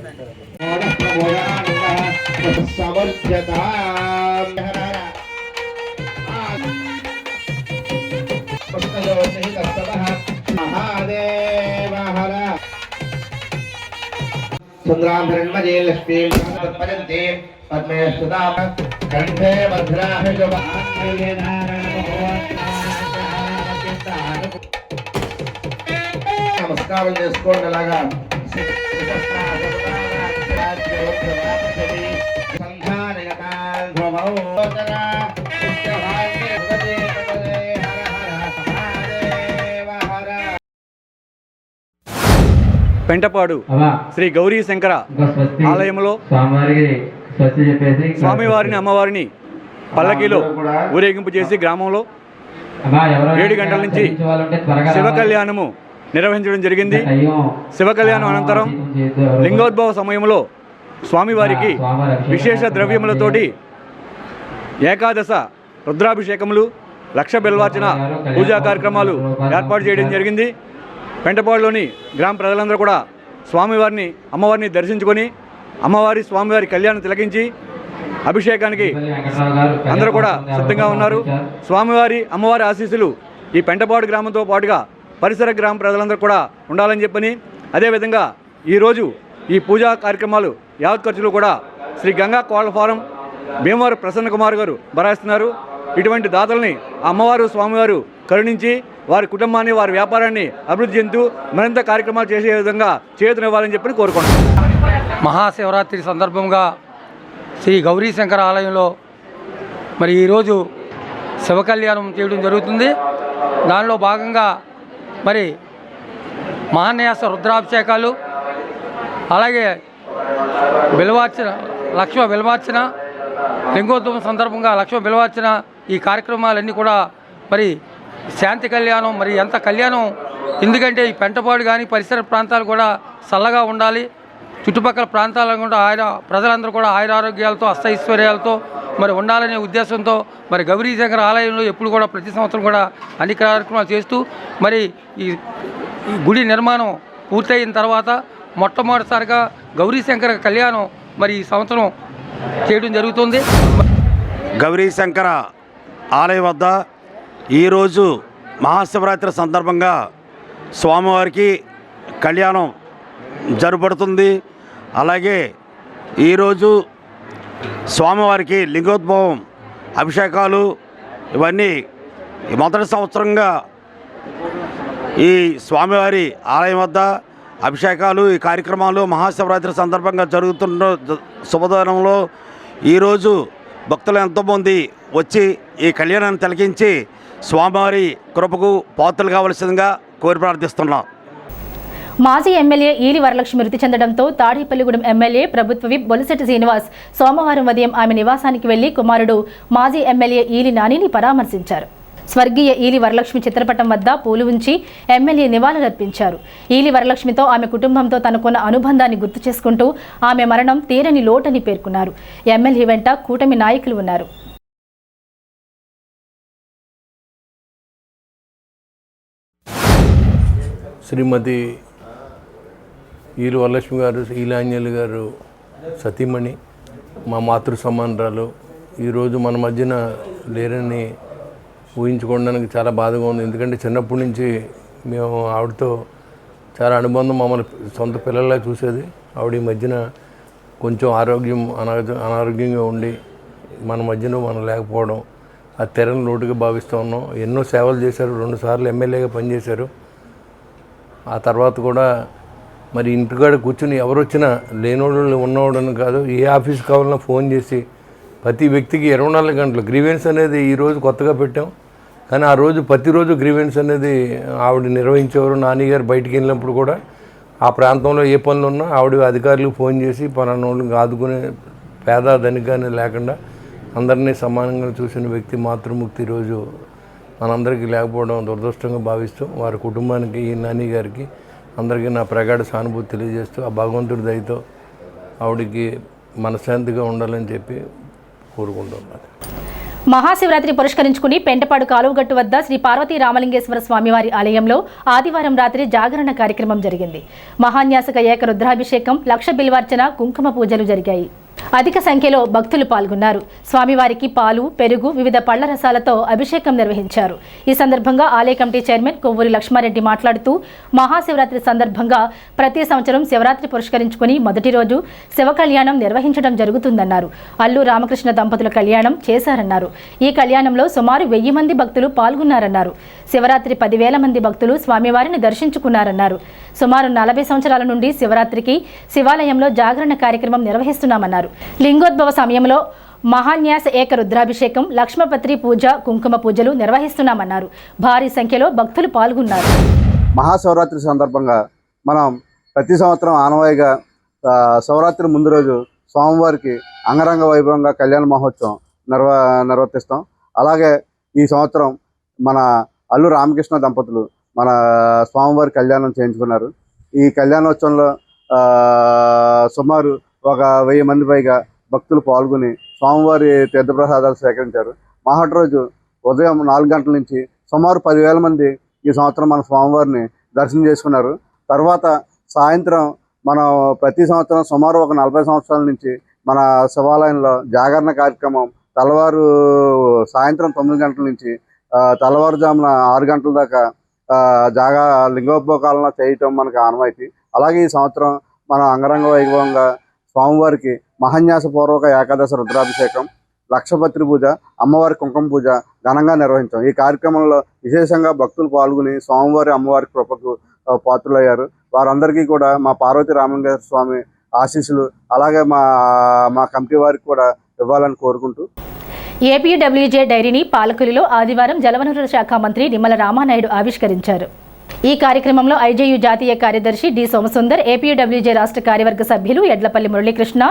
Speaker 6: చంద్రాంధరణ్మజే లక్ష్మీ పదంతే పద్మే సుదా కంఠే భద్రాభిషవ నమస్కారం చేసుకోండి. అలాగా
Speaker 18: పెంటపాడు శ్రీ గౌరీ శంకర ఆలయంలో స్వామివారిని అమ్మవారిని పల్లకీలో ఊరేగింపు చేసి గ్రామంలో 7 గంటల నుంచి శివ కళ్యాణము నిర్వహించడం జరిగింది. శివ కళ్యాణం అనంతరం లింగోద్భవ సమయంలో స్వామివారికి విశేష ద్రవ్యములతోటి ఏకాదశ రుద్రాభిషేకములు, లక్ష బిల్వార్చన పూజా కార్యక్రమాలు ఏర్పాటు చేయడం జరిగింది. పెంటపాడులోని గ్రామ ప్రజలందరూ కూడా స్వామివారిని అమ్మవారిని దర్శించుకొని స్వామివారి కళ్యాణం తిలకించి అభిషేకానికి అందరూ కూడా సిద్ధంగా ఉన్నారు. స్వామివారి అమ్మవారి ఆశీస్సులు ఈ పెంటపాడు గ్రామంతో పాటుగా పరిసర గ్రామ ప్రజలందరూ కూడా ఉండాలని చెప్పని, అదేవిధంగా ఈరోజు ఈ పూజా కార్యక్రమాలు యావత్ ఖర్చులు కూడా శ్రీ గంగా కోళ్ల ఫారం భీమవరం ప్రసన్న కుమార్ గారు భరాయిస్తున్నారు. ఇటువంటి దాతల్ని అమ్మవారు స్వామివారు కరుణించి వారి కుటుంబాన్ని, వారి వ్యాపారాన్ని అభివృద్ధి చెందుతూ మరింత కార్యక్రమాలు చేసే విధంగా చేయూతనివ్వాలని చెప్పి కోరుకుంటున్నాను.
Speaker 19: మహాశివరాత్రి సందర్భంగా శ్రీ గౌరీ శంకర ఆలయంలో మరి ఈరోజు శివ కళ్యాణం చేయడం జరుగుతుంది. దానిలో భాగంగా మరి మహాన్యాస రుద్రాభిషేకాలు, అలాగే బిల్వార్చన, లక్ష్మ బిల్వార్చన, లింగోద్భవం సందర్భంగా లక్ష్మ బిల్వార్చన, ఈ కార్యక్రమాలన్నీ కూడా మరి శాంతి కళ్యాణం, మరి ఎంత కళ్యాణం, ఎందుకంటే ఈ పెంటపాడు కానీ పరిసర ప్రాంతాలు కూడా చల్లగా ఉండాలి, చుట్టుపక్కల ప్రాంతాలను కూడా ప్రజలందరూ కూడా ఆయురారోగ్యాలతో అష్టైశ్వర్యాలతో మరి ఉండాలనే ఉద్దేశంతో మరి గౌరీ శంకర ఆలయంలో ఎప్పుడు కూడా ప్రతి సంవత్సరం కూడా అన్ని కార్యక్రమాలు చేస్తూ మరి ఈ గుడి నిర్మాణం పూర్తయిన తర్వాత మొట్టమొదటిసారిగా గౌరీ శంకర కళ్యాణం మరి ఈ సంవత్సరం చేయడం జరుగుతుంది.
Speaker 20: గౌరీ శంకర ఆలయం వద్ద ఈరోజు మహాశివరాత్రి సందర్భంగా స్వామివారికి కళ్యాణం జరుపబడుతుంది. అలాగే ఈరోజు స్వామివారికి లింగోద్భవం, అభిషేకాలు ఇవన్నీ మొదటి సంవత్సరంగా ఈ స్వామివారి ఆలయం వద్ద అభిషేకాలు, ఈ కార్యక్రమాలు మహాశివరాత్రి సందర్భంగా జరుగుతున్న శుభదినంలో ఈరోజు భక్తులు ఎంతోమంది వచ్చి ఈ కళ్యాణాన్ని తిలకించి స్వామివారి కృపకు పాత్రలు కావలసిందిగా కోరి ప్రార్థిస్తున్నాం.
Speaker 1: మాజీ ఎమ్మెల్యే ఈలి వరలక్ష్మి మృతి చెందడంతో తాడేపల్లిగూడెం ఎమ్మెల్యే ప్రభుత్వ విప్ బొలిశెట్టి శ్రీనివాస్ సోమవారం ఉదయం ఆమె నివాసానికి వెళ్లి కుమారుడు మాజీ ఎమ్మెల్యే ఈలి నానిని పరామర్శించారు. స్వర్గీయ ఈలి వరలక్ష్మి చిత్రపటం వద్ద పూలు ఉంచి ఎమ్మెల్యే నివాళులర్పించారు. ఈలి వరలక్ష్మితో ఆమె కుటుంబంతో తనకున్న అనుబంధాన్ని గుర్తు చేసుకుంటూ ఆమె మరణం తీరని లోటని పేర్కొన్నారు. ఎమ్మెల్యే వెంట కూటమి నాయకులు ఉన్నారు.
Speaker 21: శ్రీమతి ఈలు వరలక్ష్మి గారు, ఈలాంజలి గారు సతీమణి, మా మాతృ సమానరాలు ఈరోజు మన మధ్యన లేరని ఊహించుకోవడానికి చాలా బాధగా ఉంది. ఎందుకంటే చిన్నప్పటి నుంచి మేము ఆవిడతో చాలా అనుబంధం, మమ్మల్ని సొంత పిల్లల్లా చూసేది. ఆవిడ ఈ మధ్యన కొంచెం అనారోగ్యంగా ఉండి మన మధ్యన మనం లేకపోవడం ఆ తెరని లోటుగా భావిస్తూ ఉన్నాం. ఎన్నో సేవలు చేశారు, 2 సార్లు ఎమ్మెల్యేగా పనిచేశారు. ఆ తర్వాత కూడా మరి ఇంటికాడ కూర్చుని ఎవరు వచ్చినా లేనోళ్ళు ఉన్నవాడని కాదు, ఏ ఆఫీస్ కావాలన్నా ఫోన్ చేసి ప్రతి వ్యక్తికి 24 గంటలు గ్రీవెన్స్ అనేది ఈరోజు కొత్తగా పెట్టాం. కానీ ఆ రోజు ప్రతిరోజు గ్రీవెన్స్ అనేది ఆవిడ నిర్వహించేవారు. నాన్నగారు బయటికి వెళ్ళినప్పుడు కూడా ఆ ప్రాంతంలో ఏ పనులు ఉన్నా ఆవిడ అధికారులకు ఫోన్ చేసి పలానా వాళ్ళకి ఆదుకునే పేద ధనికాన్ని లేకుండా అందరినీ సమానంగా చూసిన వ్యక్తి మాతృముక్తి ఈరోజు మనందరికీ లేకపోవడం దురదృష్టంగా భావిస్తూ వారి కుటుంబానికి, ఈ నాని గారికి అందరికీ నా ప్రగాఢ సానుభూతి తెలియజేస్తూ ఆ భగవంతుడి దయతో ఆవిడికి మనశ్శాంతిగా ఉండాలని చెప్పి కోరుకుంటున్నాను.
Speaker 1: మహాశివరాత్రి పురస్కరించుకుని పెంటపాడు కాలువగట్టు వద్ద శ్రీ పార్వతీ రామలింగేశ్వర స్వామివారి ఆలయంలో ఆదివారం రాత్రి జాగరణ కార్యక్రమం జరిగింది. మహాన్యాసక ఏక రుద్రాభిషేకం, లక్ష బిల్వార్చన, కుంకుమ పూజలు జరిగాయి. అధిక సంఖ్యలో భక్తులు పాల్గొన్నారు. స్వామివారికి పాలు, పెరుగు, వివిధ పళ్ల రసాలతో అభిషేకం నిర్వహించారు. ఈ సందర్భంగా ఆలయ కమిటీ చైర్మన్ కొవ్వూరి లక్ష్మారెడ్డి మాట్లాడుతూ మహాశివరాత్రి సందర్భంగా ప్రతి సంవత్సరం శివరాత్రి పురస్కరించుకుని మొదటి రోజు శివ కళ్యాణం నిర్వహించడం జరుగుతుందన్నారు. అల్లు రామకృష్ణ దంపతుల కళ్యాణం చేశారన్నారు. ఈ కళ్యాణంలో సుమారు 1000 మంది భక్తులు పాల్గొన్నారన్నారు. శివరాత్రి 10,000 మంది భక్తులు స్వామివారిని దర్శించుకున్నారన్నారు. సుమారు 40 సంవత్సరాల నుండి శివరాత్రికి శివాలయంలో జాగరణ కార్యక్రమం నిర్వహిస్తున్నామన్నారు. లింగోద్భవ సమయంలో మహాన్యాస ఏక రుద్రాభిషేకం, లక్ష్మపత్రి పూజ, కుంకుమ పూజలు నిర్వహిస్తున్నామన్నారు. భారీ సంఖ్యలో భక్తులు పాల్గొన్నారు.
Speaker 22: మహాశివరాత్రి సందర్భంగా మనం ప్రతి సంవత్సరం ఆనవాయిగా శివరాత్రి ముందు రోజు స్వామివారికి అంగరంగ వైభవంగా కళ్యాణ మహోత్సవం నిర్వర్తిస్తాం. అలాగే ఈ సంవత్సరం మన అల్లు రామకృష్ణ దంపతులు మన స్వామివారి కళ్యాణం చేయించుకున్నారు. ఈ కళ్యాణోత్సవంలో సుమారు 1000 మంది పైగా భక్తులు పాల్గొని స్వామివారి తీర్థప్రసాదాలు స్వీకరించారు. మహాటి రోజు ఉదయం 4 గంటల నుంచి సుమారు 10,000 మంది ఈ సంవత్సరం మన స్వామివారిని దర్శనం చేసుకున్నారు. తర్వాత సాయంత్రం మనం ప్రతి సంవత్సరం సుమారు 40 సంవత్సరాల నుంచి మన శివాలయంలో జాగరణ కార్యక్రమం తెల్లవారు సాయంత్రం 9 గంటల నుంచి తెల్లవారుజామున 6 గంటల దాకా లింగోద్భవకాలన చేయటం మనకు ఆనవాయితీ. అలాగే ఈ సంవత్సరం మనం అంగరంగ వైభవంగా స్వామివారికి మహాన్యాసపూర్వక ఏకాదశ రుద్రాభిషేకం, లక్షపత్రి పూజ, అమ్మవారి కుంకుమ పూజ ఘనంగా నిర్వహించాం. ఈ కార్యక్రమంలో విశేషంగా భక్తులు పాల్గొని స్వామివారి అమ్మవారి కృపకు పాత్రులయ్యారు. వారందరికీ కూడా మా పార్వతీ రామలింగేశ్వర స్వామి ఆశీస్సులు అలాగే మా కమిటీ వారికి కూడా ఇవ్వాలని కోరుకుంటూ
Speaker 1: ఏపీడబ్ల్యూజే డైరీని పాలకులిలో ఆదివారం జలవనరుల శాఖ మంత్రి నిమ్మల రామానాయుడు ఆవిష్కరించారు. ఈ కార్యక్రమంలో ఐజేయు జాతీయ కార్యదర్శి డి సోమసుందర్, ఏపీడబ్ల్యూజే రాష్ట్ర కార్యవర్గ సభ్యులు ఎడ్లపల్లి మురళీకృష్ణ,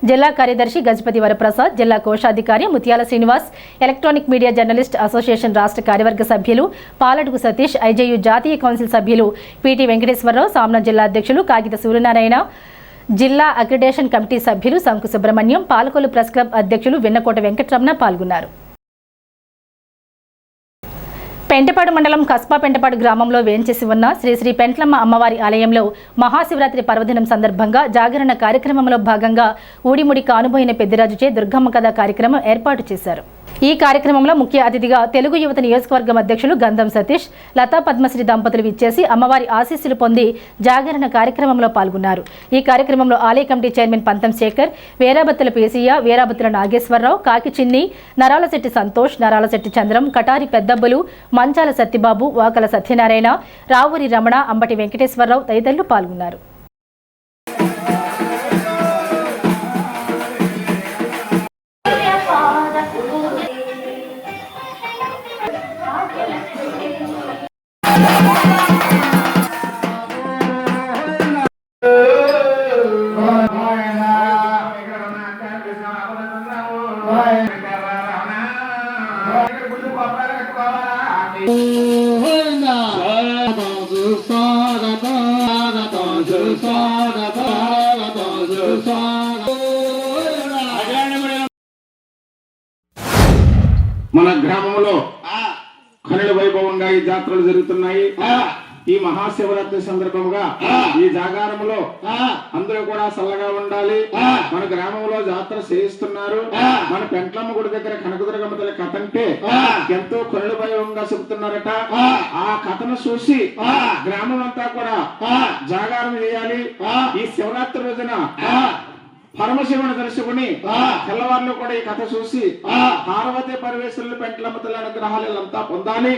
Speaker 1: జిల్లా కార్యదర్శి గజపతి వరప్రసాద్, జిల్లా కోశాధికారి ముత్యాల Srinivas, electronic media journalist association రాష్ట్ర కార్యవర్గ సభ్యులు పాలడుగు సతీష్, ఐజేయు జాతీయ కౌన్సిల్ సభ్యులు పిటి వెంకటేశ్వరరావు, సామ్నా జిల్లా అధ్యక్షులు కాగిత సూర్యనారాయణ, జిల్లా అక్రిడేషన్ కమిటీ సభ్యులు శంకు సుబ్రహ్మణ్యం, పాలకొల్లు ప్రెస్ క్లబ్ అధ్యక్షులు వెన్నకోట వెంకటరమణ పాల్గొన్నారు. పెంటపాడు మండలం కస్బా పెంటపాడు గ్రామంలో వేంచేసి ఉన్న శ్రీ శ్రీ పెంట్లమ్మ అమ్మవారి ఆలయంలో మహాశివరాత్రి పర్వదినం సందర్భంగా జాగరణ కార్యక్రమంలో భాగంగా ఊడిముడి కానుబోయిన పెద్దిరాజుచే దుర్గమ్మ కథ కార్యక్రమం ఏర్పాటు చేశారు. ఈ కార్యక్రమంలో ముఖ్య అతిథిగా తెలుగు యువత నియోజకవర్గం అధ్యక్షులు గంధం సతీష్, లతా పద్మశ్రీ దంపతులు విచ్చేసి అమ్మవారి ఆశీస్సులు పొంది జాగరణ కార్యక్రమంలో పాల్గొన్నారు. ఈ కార్యక్రమంలో ఆలయ కమిటీ చైర్మన్ పంతం శేఖర్, వేరాబత్తుల పేసయ్య, వేరాబత్తుల నాగేశ్వరరావు, కాకి చిన్ని, నరాలశెట్టి సంతోష్, నరాలశెట్టి చంద్రం, కటారి పెద్దబ్బులు, మంచాల సత్యబాబు, వాకల సత్యనారాయణ, రావూరి రమణ, అంబటి వెంకటేశ్వరరావు తదితరులు పాల్గొన్నారు.
Speaker 6: మన గ్రామంలో కనుల వైభవంగా ఈ జాతరలు జరుగుతున్నాయి. ఈ మహాశివరాత్రి సందర్భంగా ఈ జాగారంలో అందరూ కూడా చల్లగా ఉండాలి. మన గ్రామంలో జాతర చేయిస్తున్నారు. మన పెంట్లమ్మ గుడి దగ్గర కనకదుర్గమ్మ తల్లి కథ అంటే ఎంతో కనుల వైభవంగా చెబుతున్నారట. ఆ కథను చూసి గ్రామం అంతా కూడా జాగారం చేయాలి. ఈ శివరాత్రి రోజున పరమశివుని దర్శకుని తెల్లవారులో కూడా ఈ కథ చూసి పార్వతీ పరమేశ్వరులు పెంట్లమ్మ తల్లి అనుగ్రహాలు అంతా పొందాలి.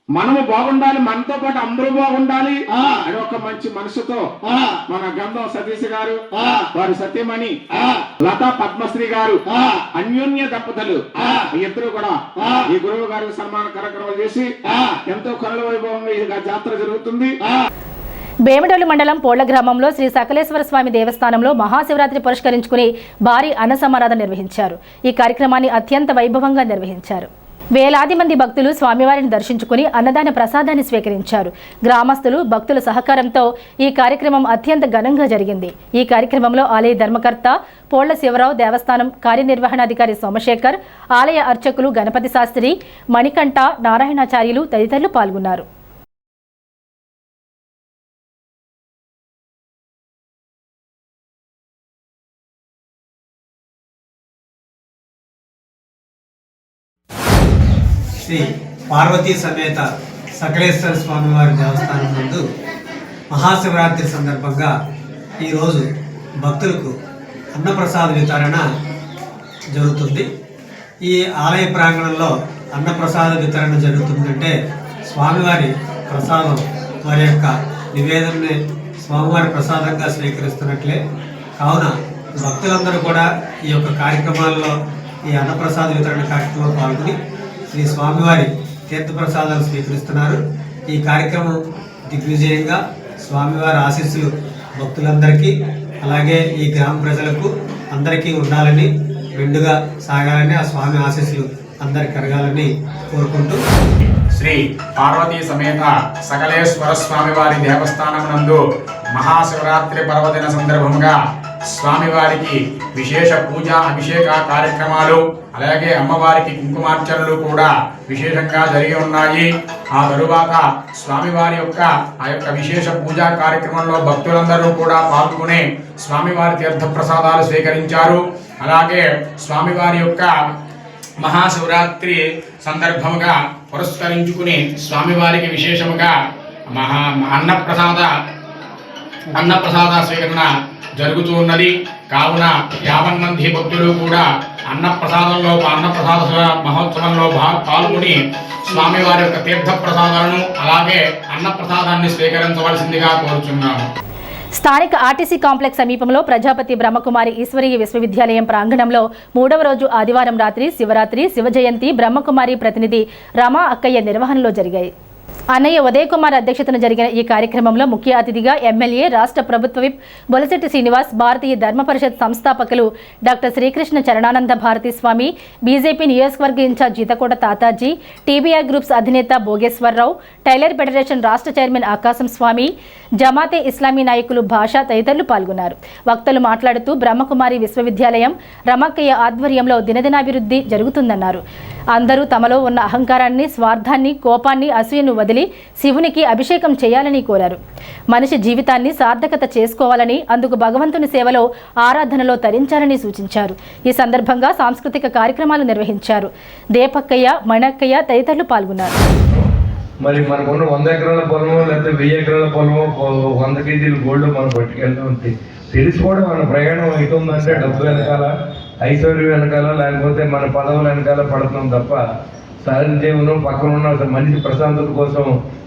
Speaker 6: మనము బాగుండాలి, మనతో పాటు అందరూ బాగుండాలి అని ఒక మంచి మనసుతో మన గంధం సతీష్ గారు, వారి సత్యమణి లతా పద్మశ్రీ గారు అన్యోన్య దంపతులు ఇద్దరు కూడా ఈ గురువు గారికి సన్మాన కార్యక్రమాలు చేసి ఎంతో కనుల వైభవంగా ఈ జాతర జరుగుతుంది.
Speaker 1: బేమిడోలు మండలం పోళ్ల గ్రామంలో శ్రీ సకలేశ్వర స్వామి దేవస్థానంలో మహాశివరాత్రి పురస్కరించుకుని భారీ అన్న సమారాధన నిర్వహించారు. ఈ కార్యక్రమాన్ని అత్యంత వైభవంగా నిర్వహించారు. వేలాది మంది భక్తులు స్వామివారిని దర్శించుకుని అన్నదాన ప్రసాదాన్ని స్వీకరించారు. గ్రామస్తులు, భక్తుల సహకారంతో ఈ కార్యక్రమం అత్యంత ఘనంగా జరిగింది. ఈ కార్యక్రమంలో ఆలయ ధర్మకర్త పోళ్ల శివరావు, దేవస్థానం కార్యనిర్వహణాధికారి సోమశేఖర్, ఆలయ అర్చకులు గణపతి శాస్త్రి, మణికంఠ, నారాయణాచార్యులు తదితరులు పాల్గొన్నారు.
Speaker 2: శ్రీ పార్వతీ సమేత సకలేశ్వర స్వామివారి దేవస్థానం నందు మహాశివరాత్రి సందర్భంగా ఈరోజు భక్తులకు అన్నప్రసాద వితరణ జరుగుతుంది. ఈ ఆలయ ప్రాంగణంలో అన్నప్రసాద వితరణ జరుగుతుందంటే స్వామివారి ప్రసాదం, వారి యొక్క నివేదనని స్వామివారి ప్రసాదంగా స్వీకరిస్తున్నట్లే. కావున భక్తులందరూ కూడా ఈ యొక్క కార్యక్రమాల్లో, ఈ అన్నప్రసాద వితరణ కార్యక్రమంలో పాల్గొని శ్రీ స్వామివారి తీర్థప్రసాదాలు స్వీకరిస్తున్నారు. ఈ కార్యక్రమం దిగ్విజయంగా స్వామివారి ఆశీస్సులు భక్తులందరికీ, అలాగే ఈ గ్రామ ప్రజలకు అందరికీ ఉండాలని, మెండుగా సాగాలని, ఆ స్వామి ఆశీస్సులు అందరికి కలగాలని కోరుకుంటూ
Speaker 5: శ్రీ పార్వతీ సమేత సకలేశ్వర స్వామివారి దేవస్థానం నందు మహాశివరాత్రి పర్వదిన సందర్భంగా స్వామివారికి విశేష పూజ, అభిషేక కార్యక్రమాలు, అలాగే అమ్మవారికి కుంకుమార్చనలు కూడా విశేషంగా జరిగి ఉన్నాయి. ఆ తరువాత స్వామివారి యొక్క విశేష పూజా కార్యక్రమంలో భక్తులందరూ కూడా పాల్గొని స్వామివారి తీర్థప్రసాదాలు స్వీకరించారు. అలాగే స్వామివారి యొక్క మహాశివరాత్రి సందర్భముగా పురస్కరించుకుని స్వామివారికి విశేషముగా అన్నప్రసాద స్వీకరణ జరుగుతూ ఉన్నది. కావున 50 మంది భక్తులు కూడా అన్నప్రసాద మహోత్సవంలో పాల్గొని స్వామివారి యొక్క తీర్థ ప్రసాదాలను, అలాగే అన్నప్రసాదాన్ని స్వీకరించవలసిందిగా కోరుచున్నాము.
Speaker 1: స్థానిక ఆర్టీసీ కాంప్లెక్స్ సమీపంలో ప్రజాపతి బ్రహ్మకుమారి ఈశ్వరీయ విశ్వవిద్యాలయం ప్రాంగణంలో 3వ రోజు ఆదివారం రాత్రి శివరాత్రి, శివజయంతి బ్రహ్మకుమారి ప్రతినిధి రమా అక్కయ్య నిర్వహణలో జరిగాయి. అన్నయ్య ఉదయ్ కుమార్ అధ్యక్షతన జరిగిన ఈ కార్యక్రమంలో ముఖ్య అతిథిగా ఎమ్మెల్యే, రాష్ట్ర ప్రభుత్వ విప్ బొలశెట్టి శ్రీనివాస్, భారతీయ ధర్మ పరిషత్ సంస్థాపకులు డాక్టర్ శ్రీకృష్ణ చరణానంద భారతీ స్వామి, బీజేపీ నియోజకవర్గ ఇన్ఛార్జ్ జీతకోట తాతాజీ, టీబీఆర్ గ్రూప్స్ అధినేత భోగేశ్వరరావు, టైలర్ ఫెడరేషన్ రాష్ట్ర చైర్మన్ ఆకాశం స్వామి, జమాతే ఇస్లామీ నాయకులు భాష తదితరులు పాల్గొన్నారు. వక్తలు మాట్లాడుతూ బ్రహ్మకుమారి విశ్వవిద్యాలయం రమక్కయ్య ఆధ్వర్యంలో దినదినాభివృద్ధి జరుగుతుందన్నారు. అందరూ తమలో ఉన్న అహంకారాన్ని, స్వార్థాన్ని, కోపాన్ని, అసూయను వదిలి వదిలి శివునికి అభిషేకం చేయాలని కోరారు. మనిషి జీవితాన్ని సార్థకత చేసుకోవాలని, అందుకు భగవంతుని సేవలో ఆరాధనలో తరించాలని సూచించారు. ఈ సందర్భంగా సాంస్కృతిక కార్యక్రమాలు నిర్వహించారు. దేపక్కయ్య, మణక్కయ్య తదితరులు పాల్గొన్నారు.
Speaker 3: మరి మనకున్న 100 ఎకరాల పొలమో లేకపోతే 1000 ఎకరాల పొలమో 100 కేజీలు గోల్డ్ మనం పట్టుకెళ్తాం. తెలిసి కూడా మన ప్రయాణం అవుతుందంటే డబ్బు వెనకాల, ఐశ్వర్యం వెనకాల, లేకపోతే మన పదవుల వెనకాల పడుతున్నాం తప్ప సహజ జీవనం పక్కన ఉన్న మనిషి ప్రశాంతత కోసం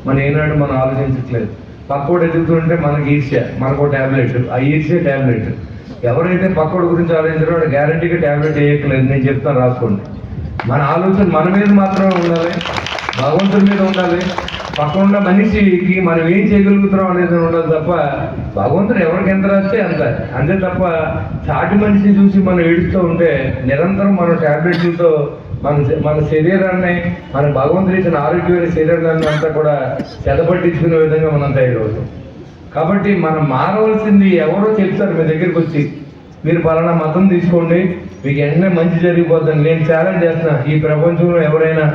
Speaker 3: మనం ఏనాడు మనం ఆలోచించట్లేదు. పక్కోడు ఎదుగుతుంటే మనకి ఈర్ష్య, మనకు ట్యాబ్లెట్, ఆ ఈర్ష్య ట్యాబ్లెట్. ఎవరైతే పక్కోడి గురించి ఆలోచించారో వాడు గ్యారంటీగా ట్యాబ్లెట్ వేయట్లేదు. నేను చెప్తాను, రాసుకోండి. మన ఆలోచన మన మీద మాత్రమే ఉండాలి, భగవంతుడి మీద ఉండాలి. పక్కన మనిషికి మనం ఏం చేయగలుగుతున్నాం అనేది ఉండాలి తప్ప భగవంతుడు ఎవరికి ఎంత రాస్తే అంతే తప్ప చాటి మనిషిని చూసి మనం ఏడుస్తూ ఉంటే నిరంతరం మన ట్యాబ్లెట్లతో మన శరీరాన్ని, మన భగవంతుడు ఇచ్చిన ఆరోగ్యమైన శరీరాన్ని అంతా కూడా చెదపట్టించుకునే విధంగా మనం తయారవుతాం. కాబట్టి మనం మారవలసింది ఎవరో చెప్తారు మీ దగ్గరికి వచ్చి, మీరు పలానా మతం తీసుకోండి మీకు వెంటనే మంచి జరిగిపోతుంది. నేను ఛాలెంజ్ చేస్తున్నా, ఈ ప్రపంచంలో ఎవరైనా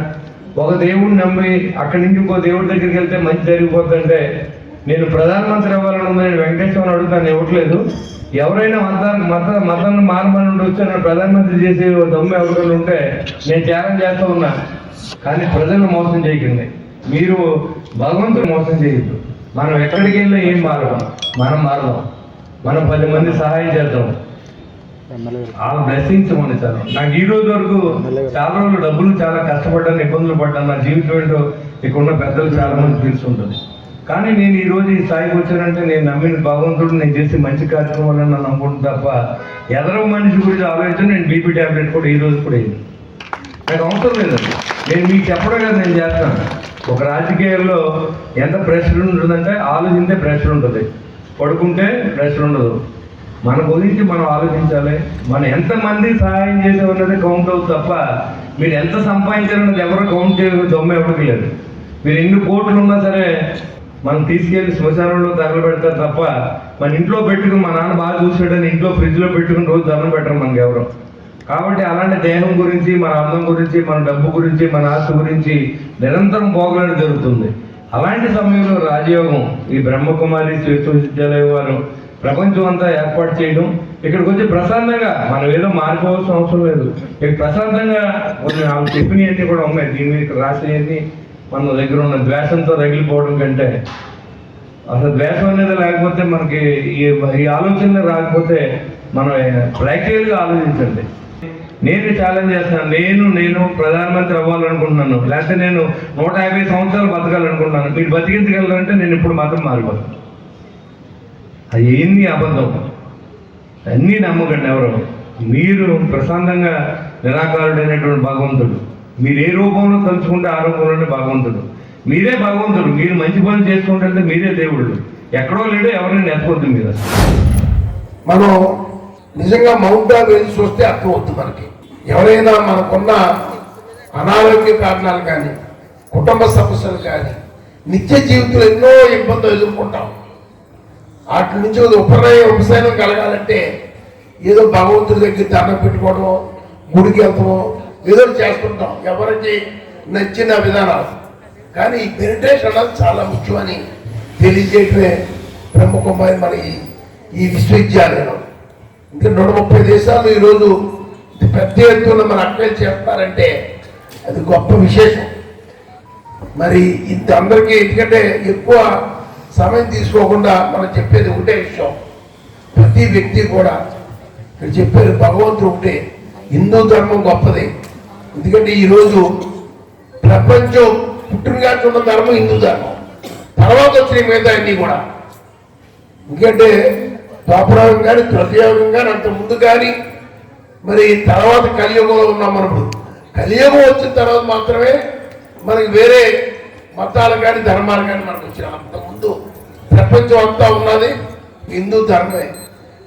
Speaker 3: ఒక దేవుడిని నమ్మి అక్కడి నుంచి ఇంకో దేవుడి దగ్గరికి వెళ్తే మంచి జరిగిపోతుందంటే, నేను ప్రధానమంత్రి అవ్వాలని ఉంది, నేను వెంకటేశ్వరం అడుగుతాను, ఇవ్వట్లేదు. ఎవరైనా మతాన్ని మారమని ఉండొచ్చు, నన్ను ప్రధానమంత్రి చేసే దమ్ము ఎవరైనా ఉంటే నేను ఛాలెంజ్ చేస్తూ ఉన్నా. కానీ ప్రజలను మోసం చేయకండి, మీరు భగవంతుడు మోసం చేయొద్దు. మనం ఎక్కడికి వెళ్ళినా ఏం మారదాం, మనం మారదాం, మనం 10 మంది సహాయం చేద్దాం. ఆ బ్లెస్సింగ్స్ మన చాలా. నాకు ఈ రోజు వరకు చాలా రోజులు డబ్బులు చాలా కష్టపడ్డాను, ఇబ్బందులు పడ్డాను. నా జీవితం ఏంటో ఇక్కడున్న పెద్దలు చాలా మంది తెలుసుంటుంది. కానీ నేను ఈ రోజు ఈ స్థాయికి వచ్చానంటే నేను నమ్మిన భగవంతుడు, నేను చేసే మంచి కార్యక్రమాలను నన్ను నమ్ముకుంటుంది తప్ప ఎదరో మనిషి గురించి ఆలోచించి నేను బీపీ ట్యాబ్లెట్ కూడా ఈ రోజు కూడా వేయను. నాకు అవసరం లేదండి. నేను మీకు చెప్పడం కదా నేను చేస్తాను. ఒక రాజకీయాల్లో ఎంత ప్రెషర్ ఉంటుందంటే ఆలోచించే ప్రెషర్ ఉంటుంది, పడుకుంటే ప్రెషర్ ఉండదు. మన గురించి మనం ఆలోచించాలి. మనం ఎంతమంది సహాయం చేసేవన్నది కౌంట్ అవుతుంది తప్ప మీరు ఎంత సంపాదించాలన్నది ఎవరో కౌంట్ చేయ దొమ్మ ఎవరికి లేదు. మీరు ఎన్ని కోట్లు ఉన్నా సరే మనం తీసుకెళ్ళి శ్మశానంలో తగలబెడతారు తప్ప మన ఇంట్లో పెట్టుకుని మా నాన్న బాగా చూసాడని ఇంట్లో ఫ్రిడ్జ్లో పెట్టుకుని రోజు దండం పెట్టరు మనకి ఎవరు. కాబట్టి అలాంటి దేహం గురించి, మన అందం గురించి, మన డబ్బు గురించి, మన ఆస్తి గురించి నిరంతరం పోగలడం జరుగుతుంది. అలాంటి సమయంలో రాజయోగం, ఈ బ్రహ్మకుమారి విశ్వవిద్యాలయం వారు ప్రపంచం అంతా ఏర్పాటు చేయడం, ఇక్కడికి వచ్చి ప్రశాంతంగా మనం ఏదో మారిపోవాల్సిన అవసరం లేదు. ఇక్కడ ప్రశాంతంగా కొన్ని చెప్పినవన్నీ కూడా ఉన్నాయి. దీని మీద ఇక్కడ రాసినవన్నీ మన దగ్గర ఉన్న ద్వేషంతో రగిలిపోవడం కంటే, అసలు ద్వేషం అనేది లేకపోతే మనకి ఈ ఆలోచనలు రాకపోతే మనం ప్రాక్టికల్గా ఆలోచించండి. నేను ఛాలెంజ్ చేస్తున్నాను, నేను ప్రధానమంత్రి అవ్వాలనుకుంటున్నాను, లేకపోతే నేను 150 సంవత్సరాలు బతకాలనుకుంటున్నాను. మీరు బతికించగలరంటే నేను ఇప్పుడు మాత్రం మారిపోతాను. అది ఏంది అబద్ధం, అన్నీ నమ్మకండి ఎవరు. మీరు ప్రశాంతంగా నిరాకారుడైనటువంటి భగవంతుడు, మీరు ఏ రూపంలో తలుచుకుంటే ఆ రూపంలోనే భగవంతుడు. మీరే భగవంతుడు, మీరు మంచి పనులు చేసుకుంటే మీరే దేవుళ్ళు. ఎక్కడో లేడో ఎవరైనా ఎత్తుకోద్దు మీరు.
Speaker 4: మనం నిజంగా మౌంట్ వెళ్ళి చూస్తే అర్థమవుతుంది మనకి. ఎవరైనా మనకున్న అనారోగ్య కారణాలు కానీ, కుటుంబ సమస్యలు కానీ, నిత్య జీవితంలో ఎన్నో ఇబ్బందులు ఎదుర్కొంటాం. వాటి నుంచి ఉపశమనం కలగాలంటే ఏదో భగవంతుడి దగ్గర దండం పెట్టుకోవడం, గుడికి వెళ్తామో ఏదో చేస్తుంటాం, ఎవరికి నచ్చిన విధానాలు. కానీ ఈ మెడిటేషన్ అనేది చాలా ముఖ్యమని తెలియజేయటమే బ్రహ్మకుమారి మన ఈ విశ్వవిద్యాలయం. ఇంకా 130 దేశాలు ఈరోజు పెద్ద ఎత్తున మన అక్కలు చేస్తారంటే అది గొప్ప విశేషం. మరి ఇంత అందరికీ, ఎందుకంటే ఎక్కువ సమయం తీసుకోకుండా మనం చెప్పేది ఒకటే విషయం. ప్రతి వ్యక్తి కూడా ఇక్కడ చెప్పేది భగవంతుడు ఒకటే, హిందూ ధర్మం గొప్పది. ఎందుకంటే ఈరోజు ప్రపంచం పుట్టినగానే ఉన్న ధర్మం హిందూ ధర్మం, తర్వాత వచ్చిన మిగతా అన్నీ కూడా. ఎందుకంటే ద్వాపరయుగం కానీ, త్రేతాయుగం కానీ, అంత ముందు కానీ, మరి తర్వాత కలియుగంలో ఉన్నాం. మనం కలియుగం వచ్చిన తర్వాత మాత్రమే మనకి వేరే మతాలు కానీ ధర్మాలు కానీ మనకు వచ్చిన. అంతకుముందు ప్రపంచం అంతా ఉన్నది హిందూ ధర్మమే.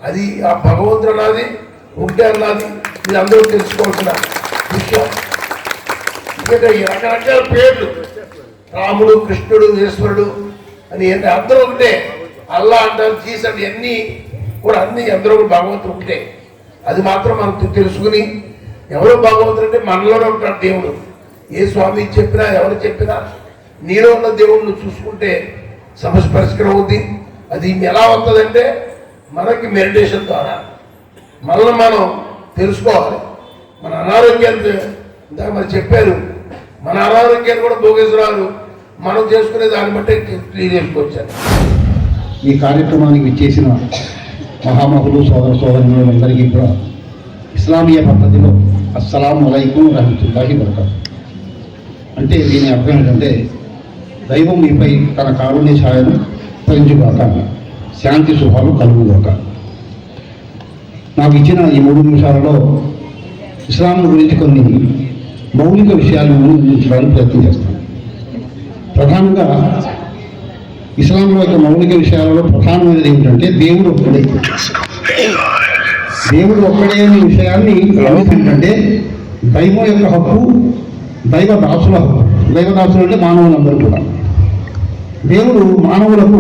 Speaker 4: అది ఆ భగవంతుడు అన్నది ఉంటే అన్నది ఇది అందరూ తెలుసుకోవాల్సిన విషయం. ఎందుకంటే ఈ రకరకాల పేర్లు, రాముడు, కృష్ణుడు, ఈశ్వరుడు అని అందరూ ఒకటే. అల్లా అంటారు, జీసస్ అంటే అన్నీ కూడా అందరూ కూడా భగవంతుడు ఒకటే. అది మాత్రం మనం తెలుసుకుని, ఎవరో భగవంతుడు అంటే మనలోనే ఉంటాడు దేవుడు. ఏ స్వామి చెప్పినా, ఎవరు చెప్పినా నీలో ఉన్న దేవుణ్ణి చూసుకుంటే సమస్య పరిష్కారం అవుతుంది. అది ఎలా వస్తుందంటే మనకి మెడిటేషన్ ద్వారా మనల్ని మనం తెలుసుకోవాలి. మన అనారోగ్యాన్ని ఇందాక మరి చెప్పారు, మన అనారోగ్యాన్ని కూడా భోగేశ్వరాలు మనం చేసుకునే దాన్ని బట్టి క్లియర్ చేసుకోవచ్చారు.
Speaker 7: ఈ కార్యక్రమానికి విచ్చేసిన మహామహులు సోదర సోదరులందరికీ కూడా ఇస్లామీయ పద్ధతిలో అస్సలాము అలైకుం రహమతుల్లాహి వబరకాతుహు అంటే దీని అర్థం ఏంటంటే దైవం మీపై తన కారుణ్య ఛాయను పరించుగాక, శాంతి శుభాలు కలుగుగాక. నాకు ఇచ్చిన ఈ 3 నిమిషాలలో ఇస్లాం గురించి కొన్ని మౌలిక విషయాలను అందించడానికి ప్రయత్నం చేస్తాను. ప్రధానంగా ఇస్లాంలో యొక్క మౌలిక విషయాలలో ప్రధానమైనది ఏమిటంటే దేవుడు ఒక్కడే. దేవుడు ఒక్కడే అనే విషయాన్ని ఏంటంటే దైవం యొక్క హక్కు, దైవ దాసుల హక్కు. దైవ దాసులు అంటే మానవులందరూ కూడా. దేవుడు మానవులకు